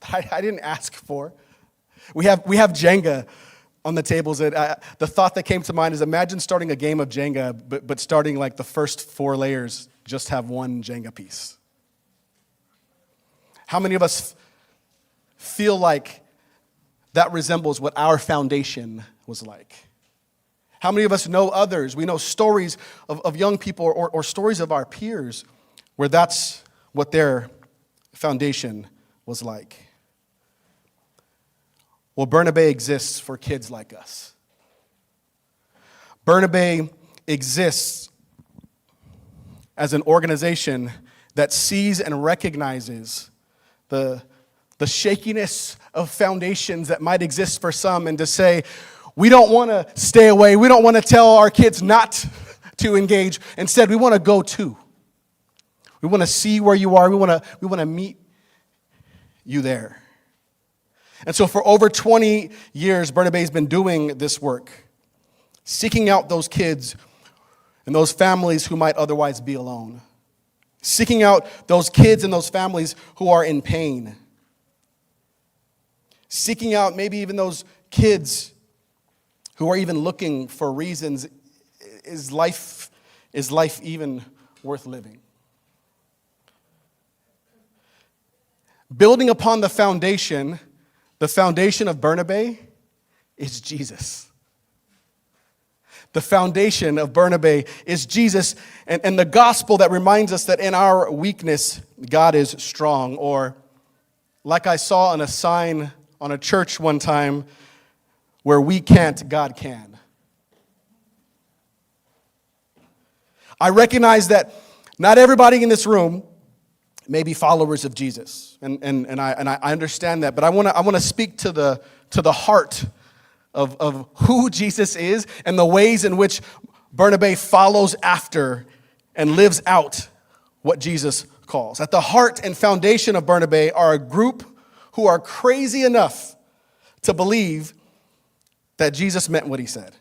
that I didn't ask for. We have Jenga on the tables. The thought that came to mind is, imagine starting a game of Jenga, but starting like the first 4 layers just have one Jenga piece. How many of us feel like that resembles what our foundation was like? How many of us know others? We know stories of young people or stories of our peers where that's what their foundation was like. Well, Bernabe exists for kids like us. Bernabe exists as an organization that sees and recognizes the shakiness of foundations that might exist for some, and to say, we don't want to stay away. We don't want to tell our kids not to engage. Instead, we want to go to. We want to see where you are. We want to meet you there. And so for over 20 years, Bernabe has been doing this work, seeking out those kids and those families who might otherwise be alone, seeking out those kids and those families who are in pain, seeking out maybe even those kids who are even looking for reasons, is life even worth living? Building upon the foundation of Bernabe is Jesus. The foundation of Bernabe is Jesus, and the gospel that reminds us that in our weakness, God is strong. Or like I saw on a sign on a church one time, where we can't, God can. I recognize that not everybody in this room may be followers of Jesus, and I understand that. But I want to speak to the heart of who Jesus is and the ways in which Bernabe follows after and lives out what Jesus calls. At the heart and foundation of Bernabe are a group who are crazy enough to believe that Jesus meant what he said,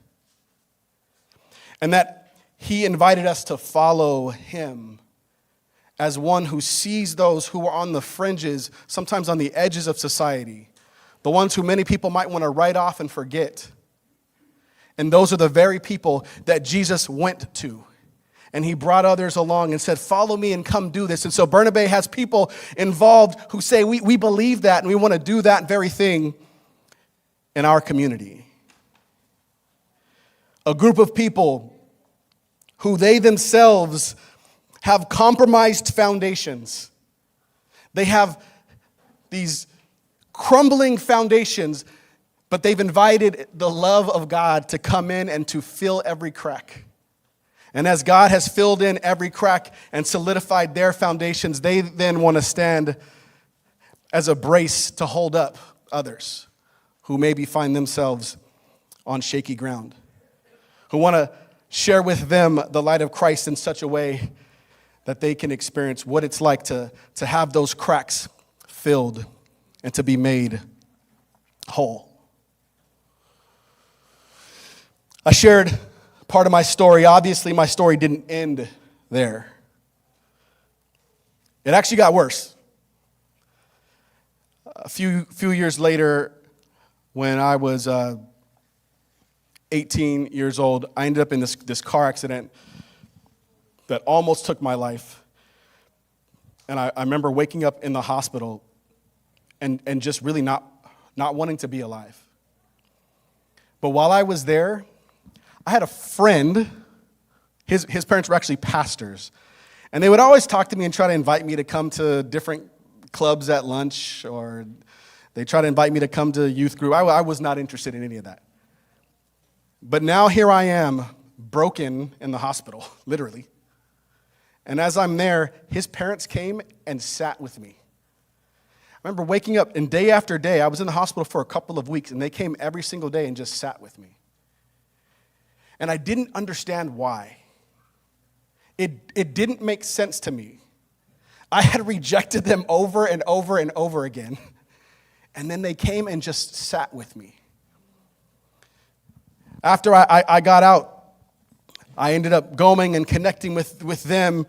and that he invited us to follow him as one who sees those who are on the fringes, sometimes on the edges of society, the ones who many people might want to write off and forget. And those are the very people that Jesus went to. And he brought others along and said, follow me and come do this. And so Bernabe has people involved who say, we believe that and we want to do that very thing in our community. A group of people who they themselves have compromised foundations. They have these crumbling foundations, but they've invited the love of God to come in and to fill every crack. And as God has filled in every crack and solidified their foundations, they then want to stand as a brace to hold up others who maybe find themselves on shaky ground, who want to share with them the light of Christ in such a way that they can experience what it's like to have those cracks filled and to be made whole. I shared part of my story. Obviously, my story didn't end there. It actually got worse. A few years later, when I was 18 years old, I ended up in this car accident that almost took my life. And I remember waking up in the hospital and just really not wanting to be alive. But while I was there, I had a friend, his parents were actually pastors, and they would always talk to me and try to invite me to come to different clubs at lunch, or they try to invite me to come to youth group. I was not interested in any of that. But now here I am, broken in the hospital, literally. And as I'm there, his parents came and sat with me. I remember waking up, and day after day, I was in the hospital for a couple of weeks, and they came every single day and just sat with me. And I didn't understand why. It didn't make sense to me. I had rejected them over and over and over again. And then they came and just sat with me. After I got out, I ended up going and connecting with them,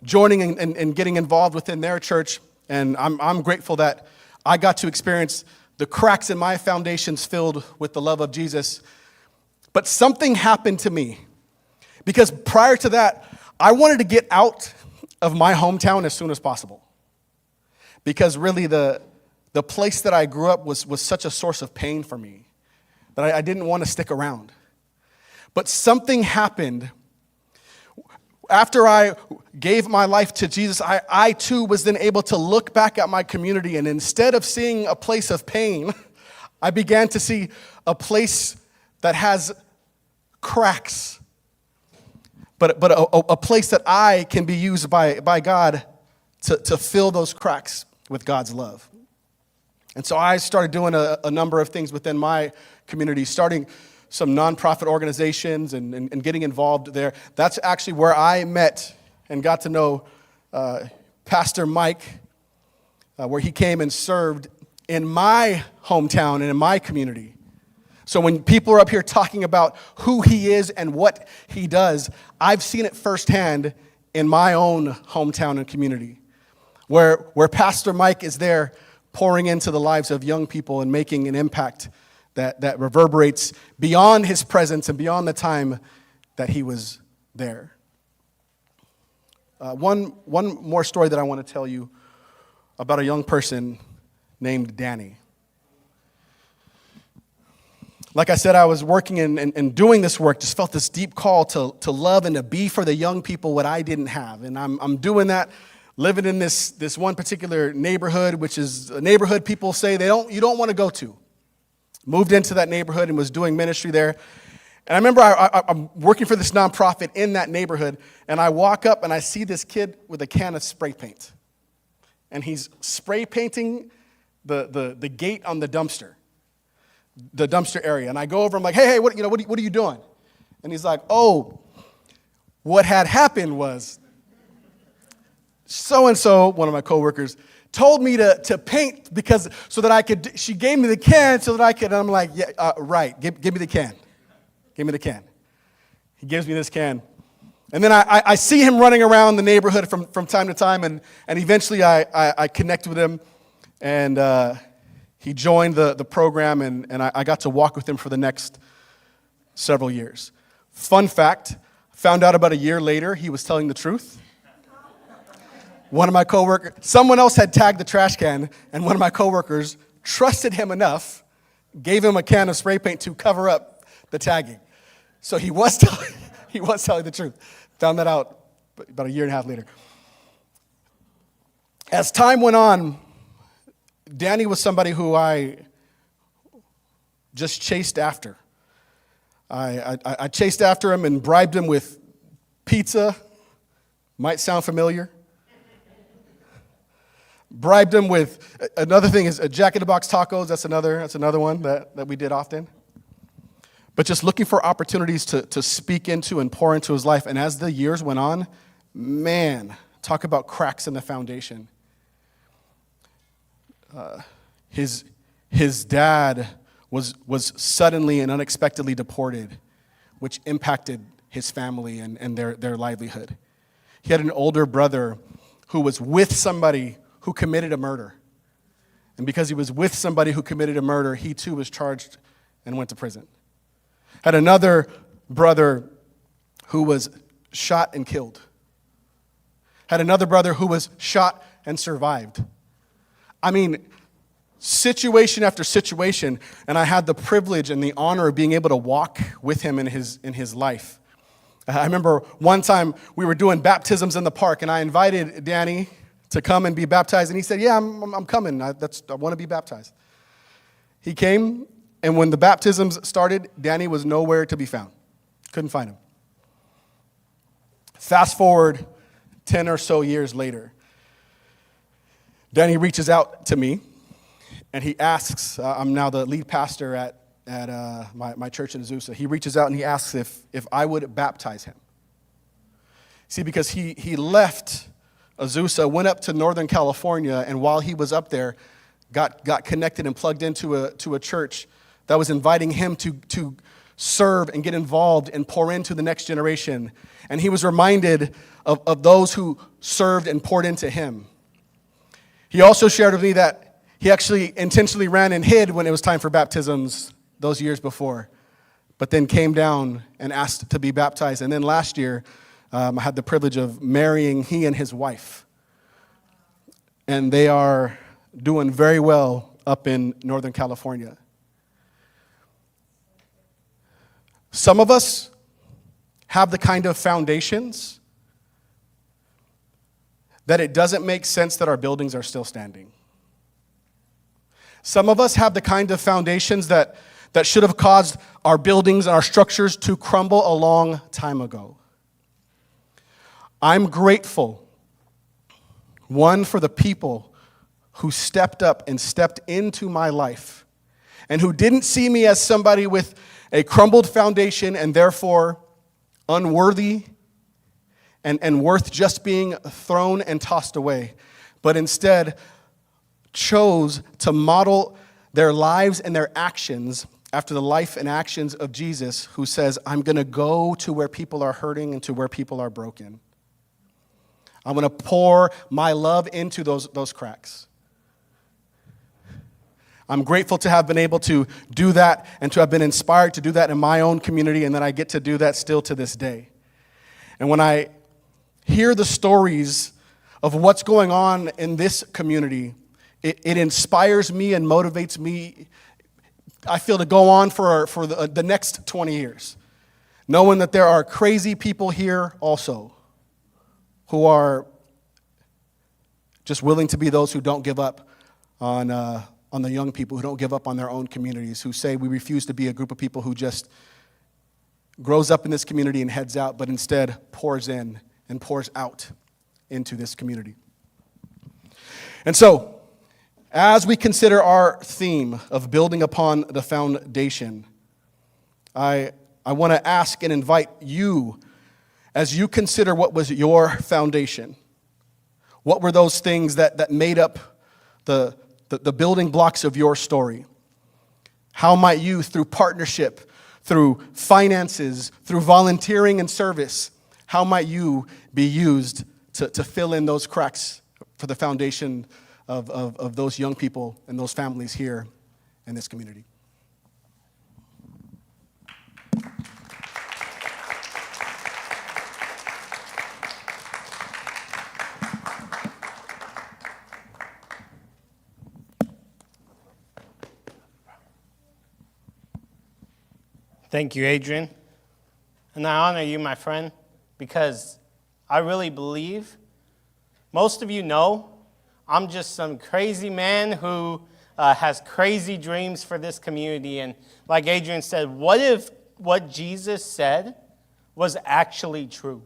joining and getting involved within their church. And I'm grateful that I got to experience the cracks in my foundations filled with the love of Jesus. But something happened to me, because prior to that, I wanted to get out of my hometown as soon as possible. Because really the place that I grew up was such a source of pain for me that I didn't want to stick around. But something happened. After I gave my life to Jesus, I too was then able to look back at my community, and instead of seeing a place of pain, I began to see a place that has cracks, but a place that I can be used by God to fill those cracks with God's love. And so I started doing a number of things within my community, starting some nonprofit organizations and getting involved there. That's actually where I met and got to know Pastor Mike, where he came and served in my hometown and in my community. So when people are up here talking about who he is and what he does, I've seen it firsthand in my own hometown and community, where Pastor Mike is there pouring into the lives of young people and making an impact that reverberates beyond his presence and beyond the time that he was there. One more story that I want to tell you about a young person named Danny. Like I said, I was working and doing this work, just felt this deep call to love and to be for the young people what I didn't have. And I'm doing that, living in this one particular neighborhood, which is a neighborhood people say you don't want to go to. Moved into that neighborhood and was doing ministry there. And I remember I'm working for this nonprofit in that neighborhood, and I walk up and I see this kid with a can of spray paint. And he's spray painting the gate on the dumpster area. And I go over, I'm like, hey, what are you doing? And he's like, oh, What had happened was so-and-so, one of my coworkers, told me to paint so that I could, she gave me the can so that I could, and I'm like, yeah, right, give me the can. Give me the can. He gives me this can. And then I see him running around the neighborhood from time to time, and eventually I connect with him, and he joined the program, and I got to walk with him for the next several years. Fun fact, found out about a year later he was telling the truth. One of my coworkers, someone else had tagged the trash can, and one of my coworkers trusted him enough, gave him a can of spray paint to cover up the tagging. So he was telling the truth. Found that out about a year and a half later. As time went on, Danny was somebody who I just chased after. I chased after him and bribed him with pizza. Might sound familiar. Bribed him with, another thing is a Jack in the Box tacos. That's another one that we did often. But just looking for opportunities to speak into and pour into his life. And as the years went on, man, talk about cracks in the foundation. His dad was suddenly and unexpectedly deported, which impacted his family and their livelihood. He had an older brother who was with somebody who committed a murder. And because he was with somebody who committed a murder, he too was charged and went to prison. Had another brother who was shot and killed. Had another brother who was shot and survived. I mean, situation after situation, and I had the privilege and the honor of being able to walk with him in his life. I remember one time we were doing baptisms in the park, and I invited Danny to come and be baptized, and he said, yeah, I'm coming. I want to be baptized. He came, and when the baptisms started, Danny was nowhere to be found. Couldn't find him. Fast forward 10 or so years later, Danny reaches out to me, and he asks, I'm now the lead pastor at my church in Azusa. He reaches out and he asks if I would baptize him. See, because he left Azusa, went up to Northern California, and while he was up there, got connected and plugged into a church that was inviting him to serve and get involved and pour into the next generation. And he was reminded of those who served and poured into him. He also shared with me that he actually intentionally ran and hid when it was time for baptisms those years before, but then came down and asked to be baptized. And then last year, I had the privilege of marrying he and his wife. And they are doing very well up in Northern California. Some of us have the kind of foundations that it doesn't make sense that our buildings are still standing. Some of us have the kind of foundations that should have caused our buildings and our structures to crumble a long time ago. I'm grateful, one, for the people who stepped up and stepped into my life and who didn't see me as somebody with a crumbled foundation and therefore unworthy and worth just being thrown and tossed away, but instead chose to model their lives and their actions after the life and actions of Jesus, who says, I'm going to go to where people are hurting and to where people are broken. I'm going to pour my love into those cracks. I'm grateful to have been able to do that and to have been inspired to do that in my own community, and that I get to do that still to this day. And when I hear the stories of what's going on in this community, it inspires me and motivates me, I feel, to go on for the next 20 years, knowing that there are crazy people here also who are just willing to be those who don't give up on the young people, who don't give up on their own communities, who say we refuse to be a group of people who just grows up in this community and heads out, but instead pours in and pours out into this community. And so, as we consider our theme of building upon the foundation, I want to ask and invite you as you consider what was your foundation, what were those things that made up the building blocks of your story? How might you, through partnership, through finances, through volunteering and service, how might you be used to fill in those cracks for the foundation of those young people and those families here in this community? Thank you, Adrian. And I honor you, my friend, because I really believe, most of you know, I'm just some crazy man who has crazy dreams for this community. And like Adrian said, what if what Jesus said was actually true?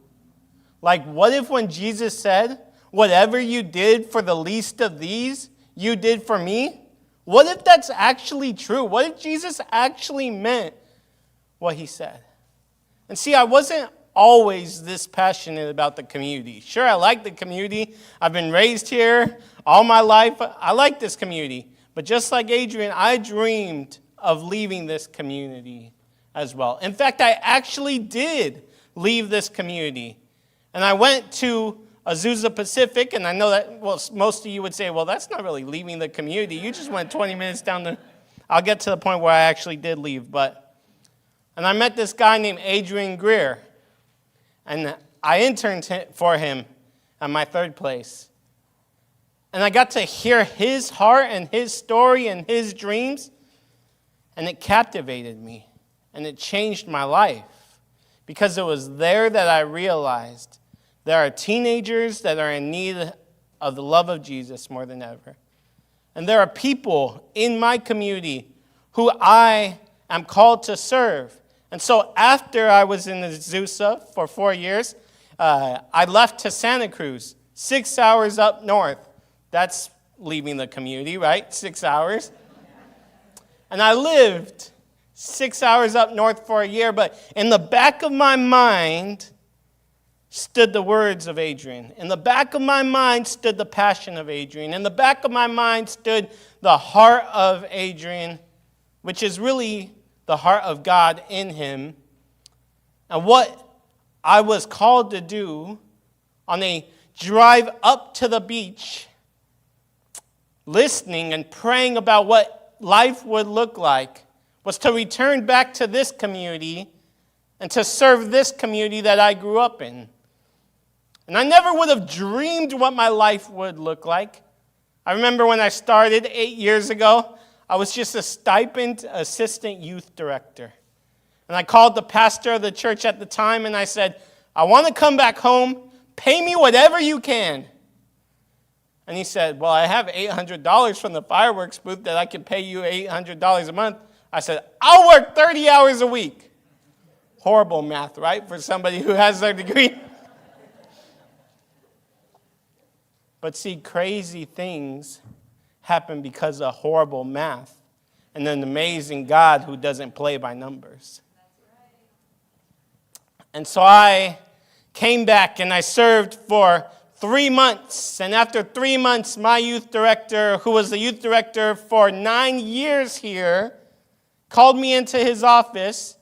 Like, what if when Jesus said, whatever you did for the least of these, you did for me? What if that's actually true? What if Jesus actually meant what he said? And see, I wasn't always this passionate about the community. Sure, I like the community. I've been raised here all my life. I like this community. But just like Adrian, I dreamed of leaving this community as well. In fact, I actually did leave this community. And I went to Azusa Pacific, and I know that, well, most of you would say, well, that's not really leaving the community. You just went 20 minutes down the... I'll get to the point where I actually did leave, and I met this guy named Adrian Greer, and I interned for him at my third place. And I got to hear his heart and his story and his dreams, and it captivated me, and it changed my life, because it was there that I realized there are teenagers that are in need of the love of Jesus more than ever. And there are people in my community who I am called to serve. And so after I was in Azusa for 4 years, I left to Santa Cruz, 6 hours up north. That's leaving the community, right? 6 hours. And I lived 6 hours up north for a year, but in the back of my mind stood the words of Adrian. In the back of my mind stood the passion of Adrian. In the back of my mind stood the heart of Adrian, which is really the heart of God in him. And what I was called to do on a drive up to the beach, listening and praying about what life would look like, was to return back to this community and to serve this community that I grew up in. And I never would have dreamed what my life would look like. I remember when I started 8 years ago, I was just a stipend assistant youth director. And I called the pastor of the church at the time and I said, I want to come back home. Pay me whatever you can. And he said, well, I have $800 from the fireworks booth that I can pay you $800 a month. I said, I'll work 30 hours a week. Horrible math, right, for somebody who has their degree. But see, crazy things happen because of horrible math and an amazing God who doesn't play by numbers. And so I came back and I served for 3 months. And after 3 months, my youth director, who was the youth director for 9 years here, called me into his office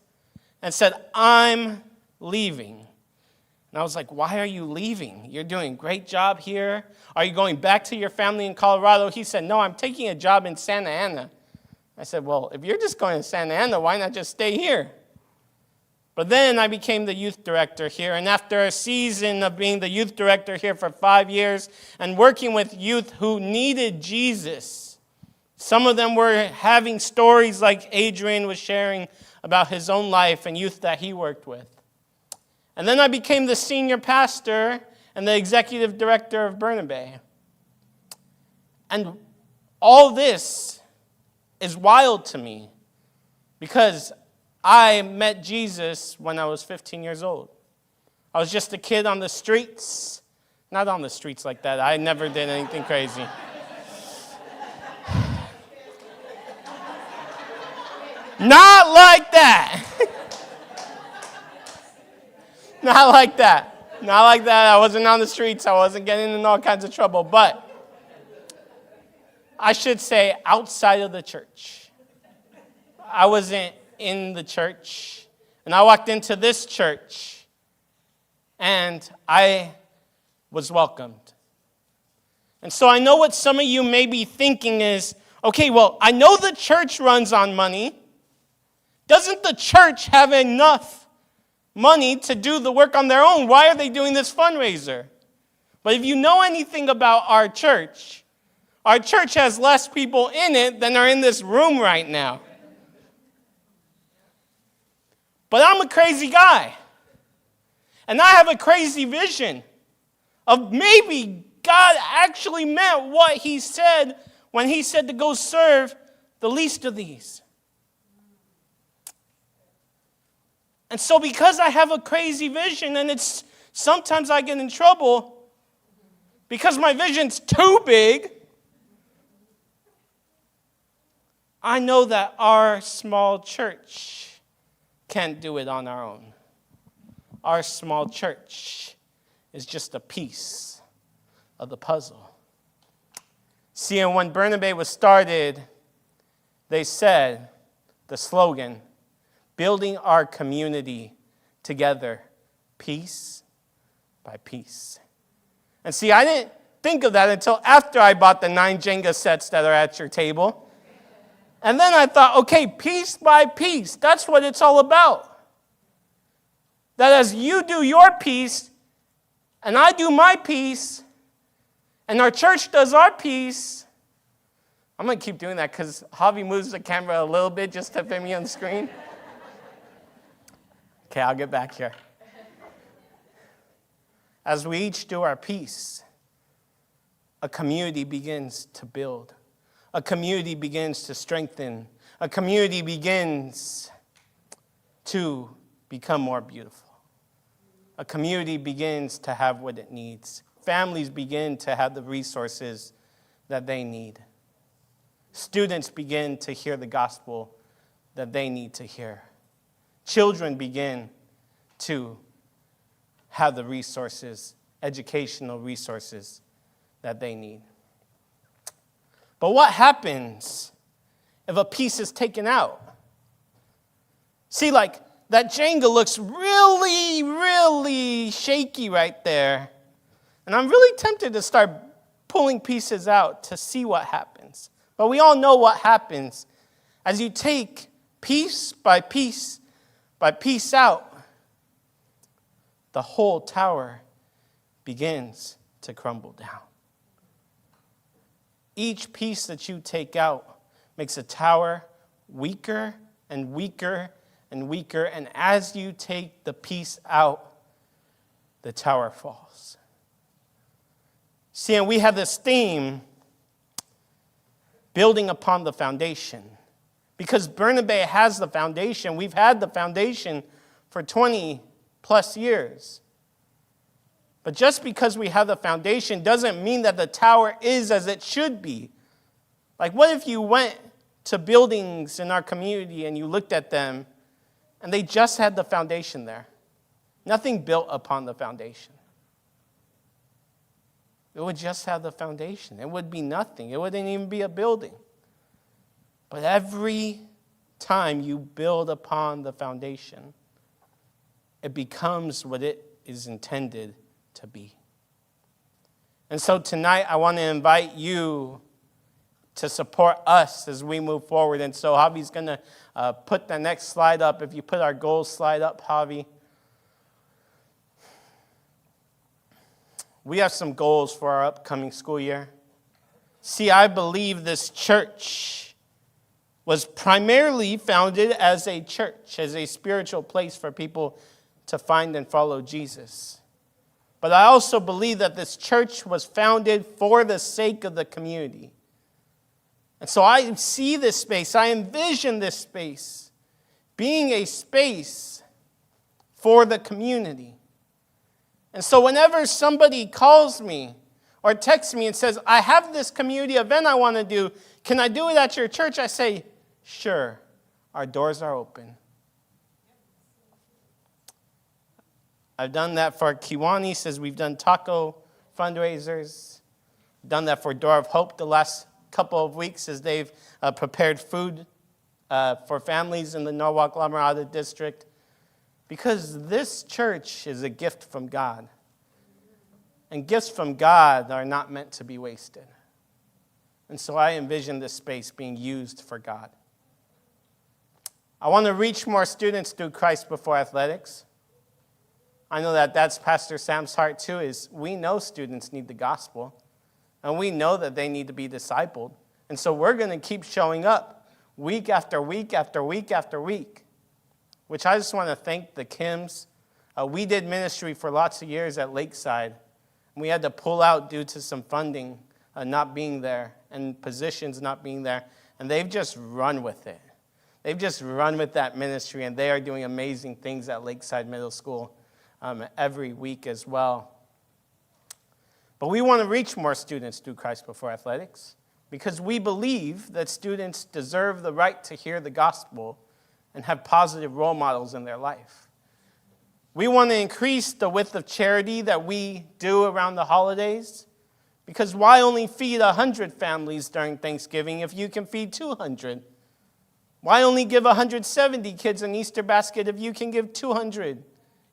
and said, I'm leaving. And I was like, why are you leaving? You're doing a great job here. Are you going back to your family in Colorado? He said, no, I'm taking a job in Santa Ana. I said, well, if you're just going to Santa Ana, why not just stay here? But then I became the youth director here. And after a season of being the youth director here for 5 years and working with youth who needed Jesus, some of them were having stories like Adrian was sharing about his own life and youth that he worked with. And then I became the senior pastor and the executive director of Bernabe. And all this is wild to me because I met Jesus when I was 15 years old. I was just a kid on the streets. Not on the streets like that. I never did anything crazy. Not like that. Not like that. Not like that. I wasn't on the streets. I wasn't getting in all kinds of trouble. But I should say outside of the church. I wasn't in the church. And I walked into this church. And I was welcomed. And so I know what some of you may be thinking is, okay, well, I know the church runs on money. Doesn't the church have enough money to do the work on their own? Why are they doing this fundraiser? But if you know anything about our church has less people in it than are in this room right now. But I'm a crazy guy. And I have a crazy vision of maybe God actually meant what he said when he said to go serve the least of these. And so because I have a crazy vision, and it's sometimes I get in trouble because my vision's too big, I know that our small church can't do it on our own. Our small church is just a piece of the puzzle. See, and when Bernabe was started, they said the slogan, building our community together, piece by piece. And see, I didn't think of that until after I bought the 9 Jenga sets that are at your table. And then I thought, okay, piece by piece, that's what it's all about. That as you do your piece, and I do my piece, and our church does our piece, I'm going to keep doing that because Javi moves the camera a little bit just to fit me on the screen. Okay, I'll get back here. As we each do our piece, a community begins to build. A community begins to strengthen. A community begins to become more beautiful. A community begins to have what it needs. Families begin to have the resources that they need. Students begin to hear the gospel that they need to hear. Children begin to have the resources, educational resources that they need. But what happens if a piece is taken out? See, like that Jenga looks really, really shaky right there. And I'm really tempted to start pulling pieces out to see what happens. But we all know what happens as you take piece by piece out. The whole tower begins to crumble down. Each piece that you take out makes a tower weaker and weaker and weaker. And as you take the piece out, the tower falls. See, and we have this theme, building upon the foundation. Because Bernabe has the foundation. We've had the foundation for 20 plus years. But just because we have the foundation doesn't mean that the tower is as it should be. Like, what if you went to buildings in our community and you looked at them and they just had the foundation there? Nothing built upon the foundation. It would just have the foundation. It would be nothing. It wouldn't even be a building. But every time you build upon the foundation, it becomes what it is intended to be. And so tonight, I want to invite you to support us as we move forward. And so Javi's going to put the next slide up. If you put our goals slide up, Javi. We have some goals for our upcoming school year. See, I believe this church was primarily founded as a church, as a spiritual place for people to find and follow Jesus. But I also believe that this church was founded for the sake of the community. And so I see this space, I envision this space being a space for the community. And so whenever somebody calls me or texts me and says, I have this community event I want to do, can I do it at your church? I say, sure, our doors are open. I've done that for Kiwanis as we've done taco fundraisers. Done that for Door of Hope the last couple of weeks as they've prepared food for families in the Norwalk La Mirada district. Because this church is a gift from God. And gifts from God are not meant to be wasted. And so I envision this space being used for God. I want to reach more students through Christ Before Athletics. I know that that's Pastor Sam's heart too, is we know students need the gospel. And we know that they need to be discipled. And so we're going to keep showing up week after week after week after week. Which I just want to thank the Kims. We did ministry for lots of years at Lakeside. We had to pull out due to some funding not being there and positions not being there. And they've just run with it. They've just run with that ministry, and they are doing amazing things at Lakeside Middle School every week as well. But we want to reach more students through Christ Before Athletics because we believe that students deserve the right to hear the gospel and have positive role models in their life. We want to increase the width of charity that we do around the holidays because why only feed 100 families during Thanksgiving if you can feed 200? Why only give 170 kids an Easter basket if you can give 200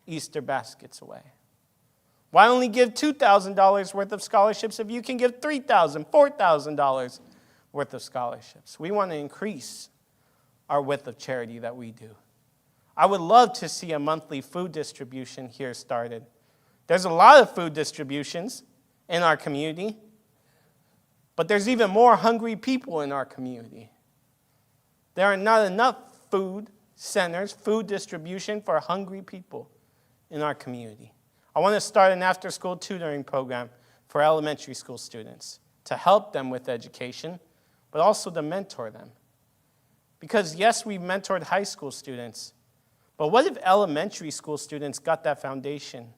Easter baskets away? Why only give $2,000 worth of scholarships if you can give $3,000, $4,000 worth of scholarships? We want to increase our width of charity that we do. I would love to see a monthly food distribution here started. There's a lot of food distributions in our community, but there's even more hungry people in our community. There are not enough food centers, food distribution for hungry people in our community. I want to start an after-school tutoring program for elementary school students to help them with education, but also to mentor them. Because yes, we've mentored high school students, but what if elementary school students got that foundation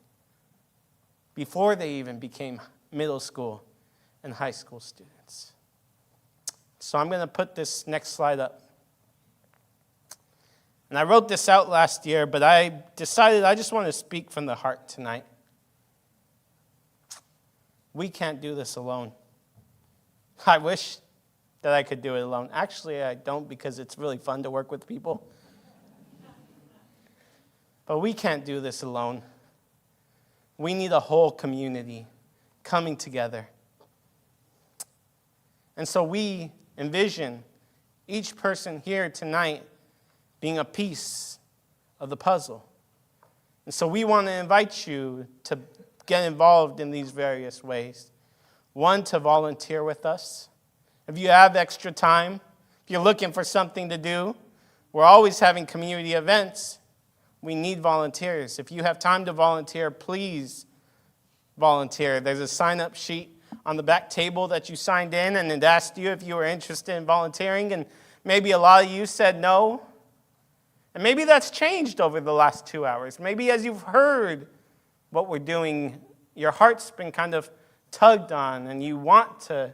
before they even became middle school and high school students? So I'm going to put this next slide up. And I wrote this out last year, but I decided I just want to speak from the heart tonight. We can't do this alone. I wish that I could do it alone. Actually, I don't because it's really fun to work with people. But we can't do this alone. We need a whole community coming together. And so we envision each person here tonight being a piece of the puzzle. And so we want to invite you to get involved in these various ways. One, to volunteer with us. If you have extra time, if you're looking for something to do, we're always having community events. We need volunteers. If you have time to volunteer, please volunteer. There's a sign-up sheet on the back table that you signed in, and it asked you if you were interested in volunteering, and maybe a lot of you said no. And maybe that's changed over the last 2 hours. Maybe as you've heard what we're doing, your heart's been kind of tugged on, and you want to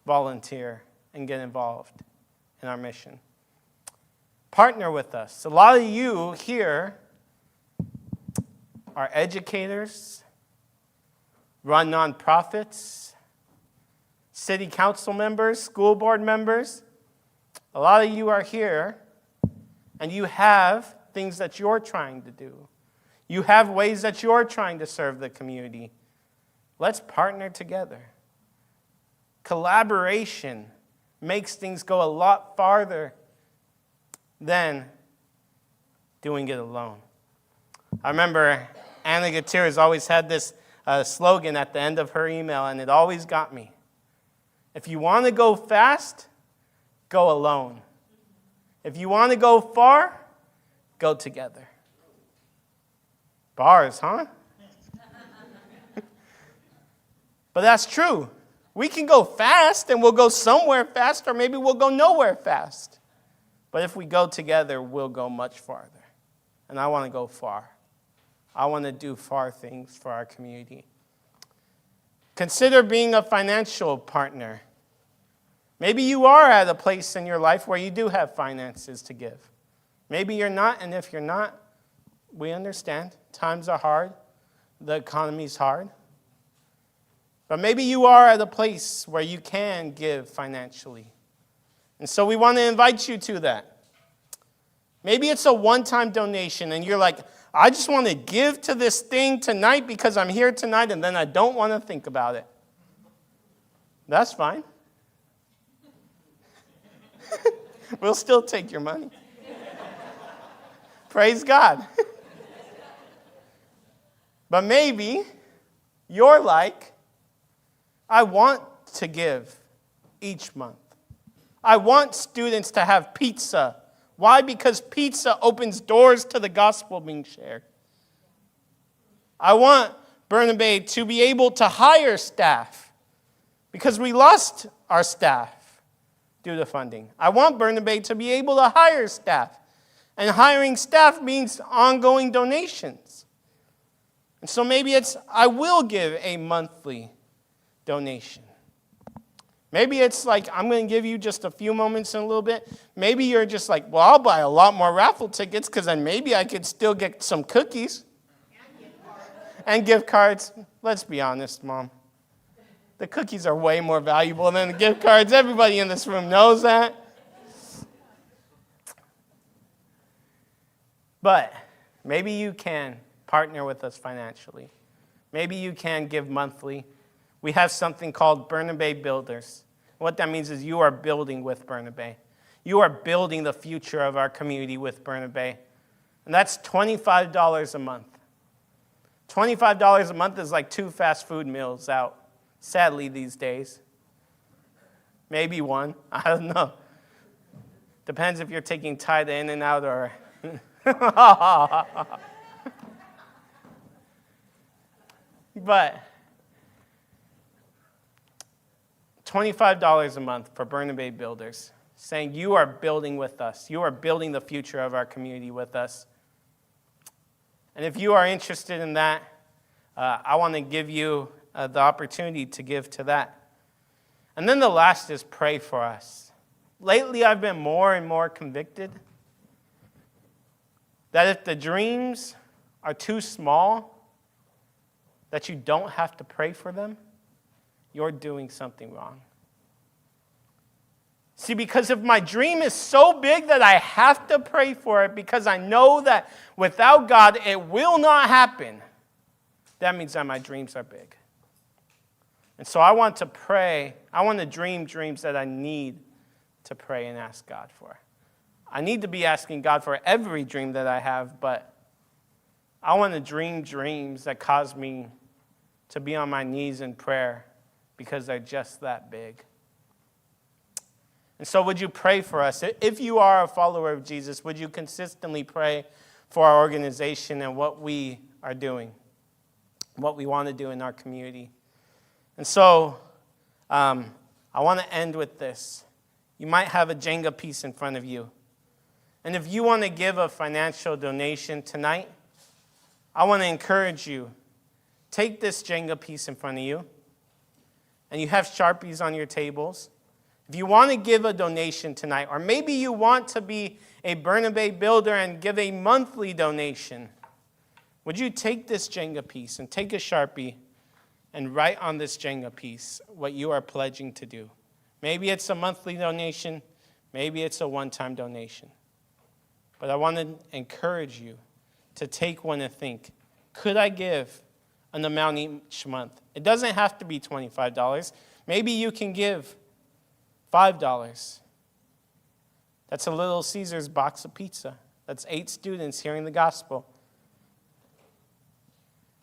volunteer and get involved in our mission. Partner with us. A lot of you here are educators, run nonprofits, city council members, school board members. A lot of you are here, and you have things that you're trying to do. You have ways that you're trying to serve the community. Let's partner together. Collaboration makes things go a lot farther than doing it alone. I remember Anna Gutierrez always had this slogan at the end of her email, and it always got me. If you want to go fast, go alone. If you want to go far, go together. Bars, huh? But that's true. We can go fast, and we'll go somewhere fast, or maybe we'll go nowhere fast. But if we go together, we'll go much farther. And I want to go far. I want to do far things for our community. Consider being a financial partner. Maybe you are at a place in your life where you do have finances to give. Maybe you're not, and if you're not, we understand. Times are hard. the economy's hard. But maybe you are at a place where you can give financially. And so we want to invite you to that. Maybe it's a one-time donation and you're like, I just want to give to this thing tonight because I'm here tonight and then I don't want to think about it. That's fine. We'll still take your money. Praise God. But maybe you're like, I want to give each month. I want students to have pizza. Why? Because pizza opens doors to the gospel being shared. I want Bernabe to be able to hire staff because we lost our staff due to funding. I want Bernabe to be able to hire staff. And hiring staff means ongoing donations. And so maybe it's, I will give a monthly donation. Maybe it's like, I'm going to give you just a few moments in a little bit. Maybe you're just like, well, I'll buy a lot more raffle tickets because then maybe I could still get some cookies. And gift cards. Let's be honest, Mom. The cookies are way more valuable than the gift cards. Everybody in this room knows that. But maybe you can partner with us financially. Maybe you can give monthly. We have something called Bernabe Builders. What that means is you are building with Bernabe. You are building the future of our community with Bernabe. And that's $25 a month. $25 a month is like 2 fast food meals out, sadly, these days. Maybe 1. I don't know. Depends if you're taking Tide in and out or... But $25 a month for Bernabe Builders, saying you are building with us. You are building the future of our community with us. And if you are interested in that, I want to give you the opportunity to give to that. And then the last is pray for us. Lately, I've been more and more convicted that if the dreams are too small, that you don't have to pray for them, you're doing something wrong. See, because if my dream is so big that I have to pray for it because I know that without God it will not happen, that means that my dreams are big. And so I want to pray. I want to dream dreams that I need to pray and ask God for. I need to be asking God for every dream that I have, but I want to dream dreams that cause me to be on my knees in prayer because they're just that big. And so would you pray for us? If you are a follower of Jesus, would you consistently pray for our organization and what we are doing, what we want to do in our community? And so I want to end with this. You might have a Jenga piece in front of you. And if you want to give a financial donation tonight, I want to encourage you. Take this Jenga piece in front of you. And you have Sharpies on your tables. If you want to give a donation tonight, or maybe you want to be a Bernabe builder and give a monthly donation, would you take this Jenga piece and take a Sharpie and write on this Jenga piece what you are pledging to do? Maybe it's a monthly donation. Maybe it's a one-time donation. But I want to encourage you to take one and think, could I give an amount each month? It doesn't have to be $25. Maybe you can give $5. That's a Little Caesars box of pizza. That's 8 students hearing the gospel.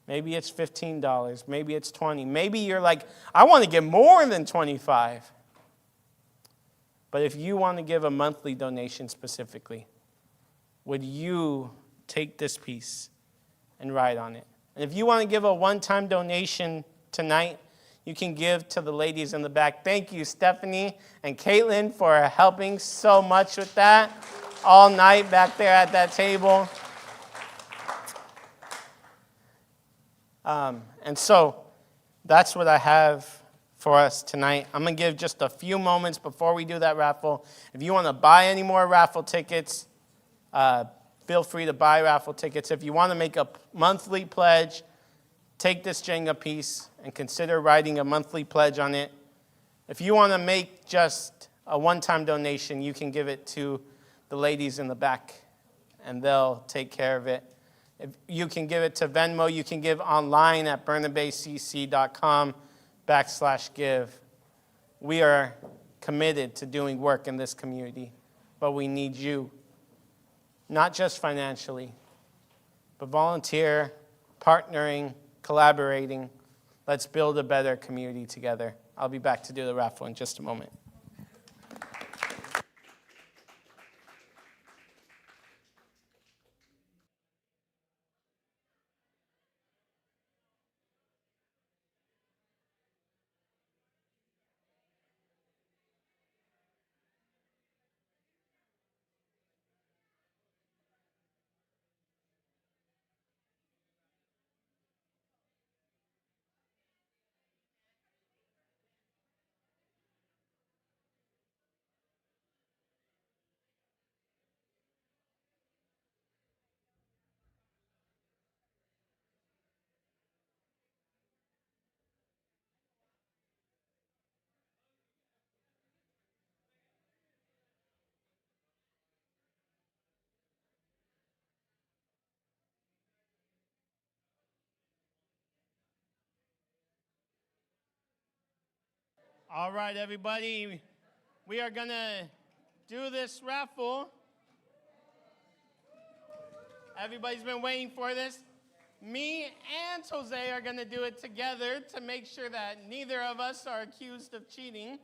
Maybe it's $15. Maybe it's $20. Maybe you're like, I want to give more than $25. But if you want to give a monthly donation specifically, would you take this piece and write on it? And if you want to give a one-time donation tonight, you can give to the ladies in the back. Thank you, Stephanie and Caitlin, for helping so much with that all night back there at that table. And so that's what I have for us tonight. I'm going to give just a few moments before we do that raffle. If you want to buy any more raffle tickets, feel free to buy raffle tickets. If you want to make a monthly pledge, take this Jenga piece and consider writing a monthly pledge on it. If you want to make just a one-time donation, you can give it to the ladies in the back, and they'll take care of it. If you can give it to Venmo. You can give online at bernabecc.com/give. We are committed to doing work in this community, but we need you, not just financially, but volunteer, partnering, collaborating. Let's build a better community together. I'll be back to do the raffle in just a moment. All right, everybody, we are going to do this raffle. Everybody's been waiting for this. Me and Jose are going to do it together to make sure that neither of us are accused of cheating.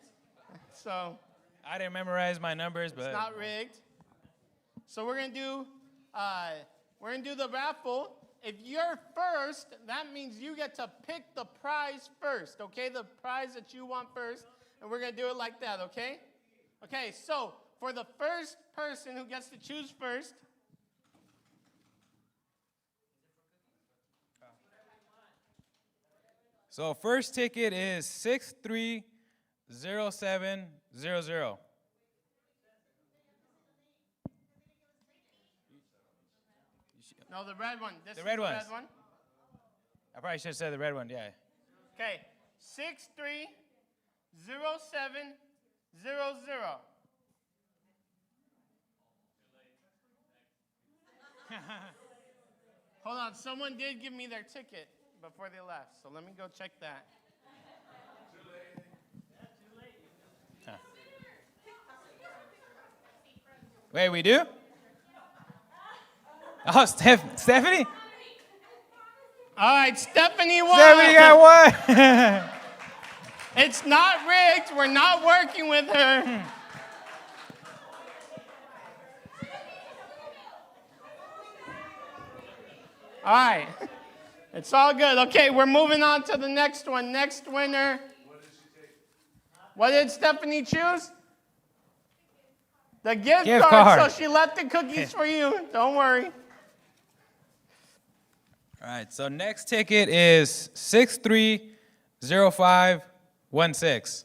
So I didn't memorize my numbers, but it's not rigged. So we're going to do the raffle. If you're first, that means you get to pick the prize first, okay? The prize that you want first, and we're going to do it like that, okay? Okay, so for the first person who gets to choose first. So first ticket is 630700. No, the red one. This The is red the ones. red one. I probably should have said the red one, yeah. Okay, 630700. Hold on, someone did give me their ticket before they left, so let me go check that. Huh. Wait, we do? Oh, Stephanie? All right, Stephanie won. Stephanie got one. It's not rigged. We're not working with her. All right. It's all good. Okay, we're moving on to the next one. Next winner. What did she take? What did Stephanie choose? The gift card. So she left the cookies for you. Don't worry. All right, so next ticket is 630516.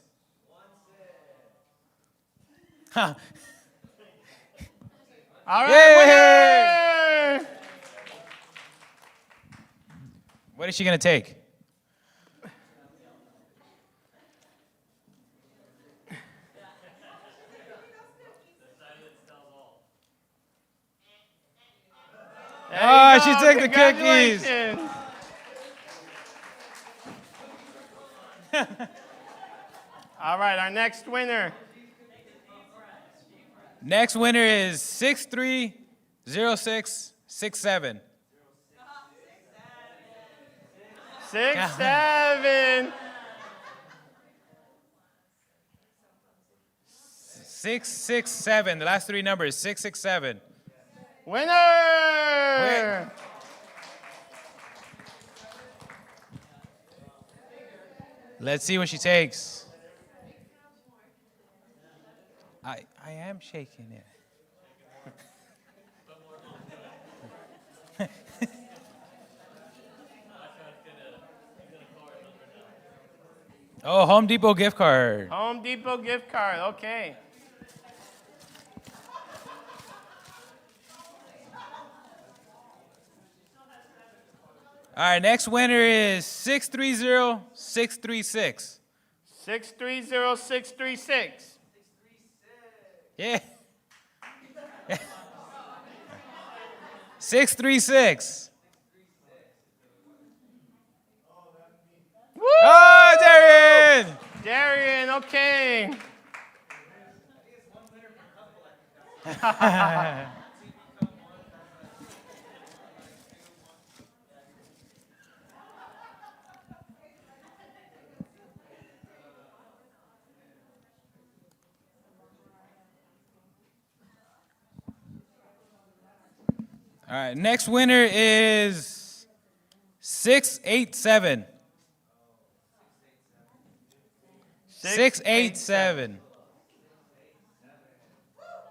Huh. All right, winner! What is she going to take? Oh, she took the cookies. All right, our next winner. Next winner is 630667. 67. 667. The last three numbers, 667. Winner! Let's see what she takes. I am shaking it. Oh, Home Depot gift card. Home Depot gift card, okay. All right, next winner is 630-636. 630-636. Yeah. 636. Woo! Oh, Darian! Darian, okay. All right, next winner is 687. 687.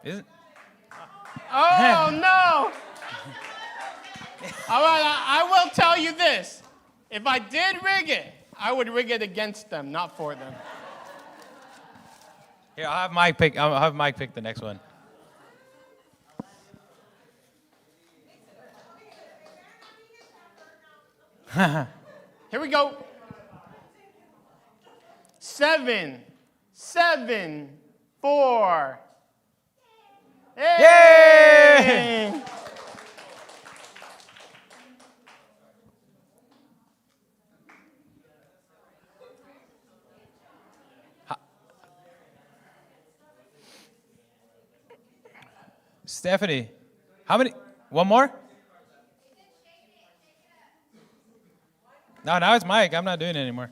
Is it? Oh, no. All right, I will tell you this. If I did rig it, I would rig it against them, not for them. Here, I'll have Mike pick the next one. Here we go. 7, 7, 4. Hey! Yay! Stephanie, how many? One more? No, now it's Mike. I'm not doing it anymore.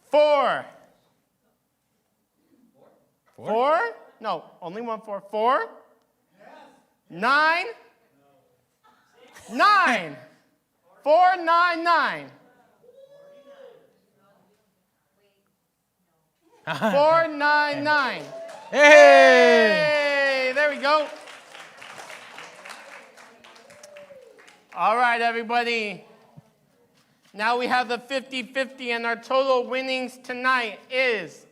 4. 4? No, only 1 4. 4? 9? 9. 4, 9, 9. 4, 9, 9. Hey! Hey! There we go. All right, everybody. Now we have the 50-50, and our total winnings tonight is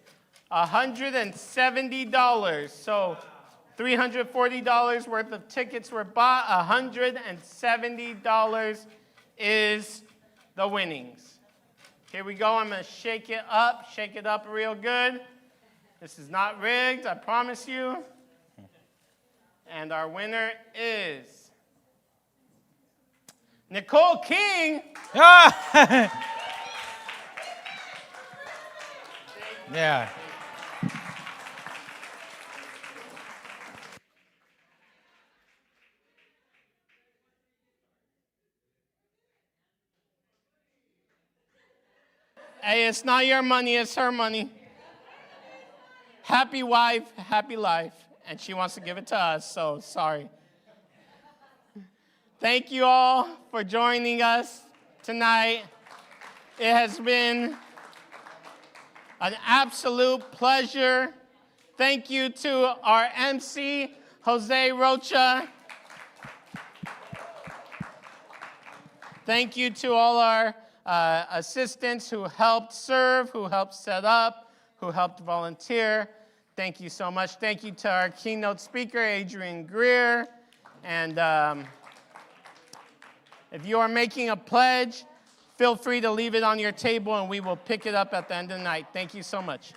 $170. So $340 worth of tickets were bought. $170 is the winnings. Here we go. I'm going to shake it up real good. This is not rigged, I promise you. And our winner is Nicole King. Yeah. Hey, it's not your money, it's her money. Happy wife, happy life. And she wants to give it to us, so sorry. Thank you all for joining us tonight. It has been an absolute pleasure. Thank you to our MC, Jose Rocha. Thank you to all our assistants who helped serve, who helped set up, who helped volunteer. Thank you so much. Thank you to our keynote speaker, Adrian Greer. And if you are making a pledge, feel free to leave it on your table and we will pick it up at the end of the night. Thank you so much.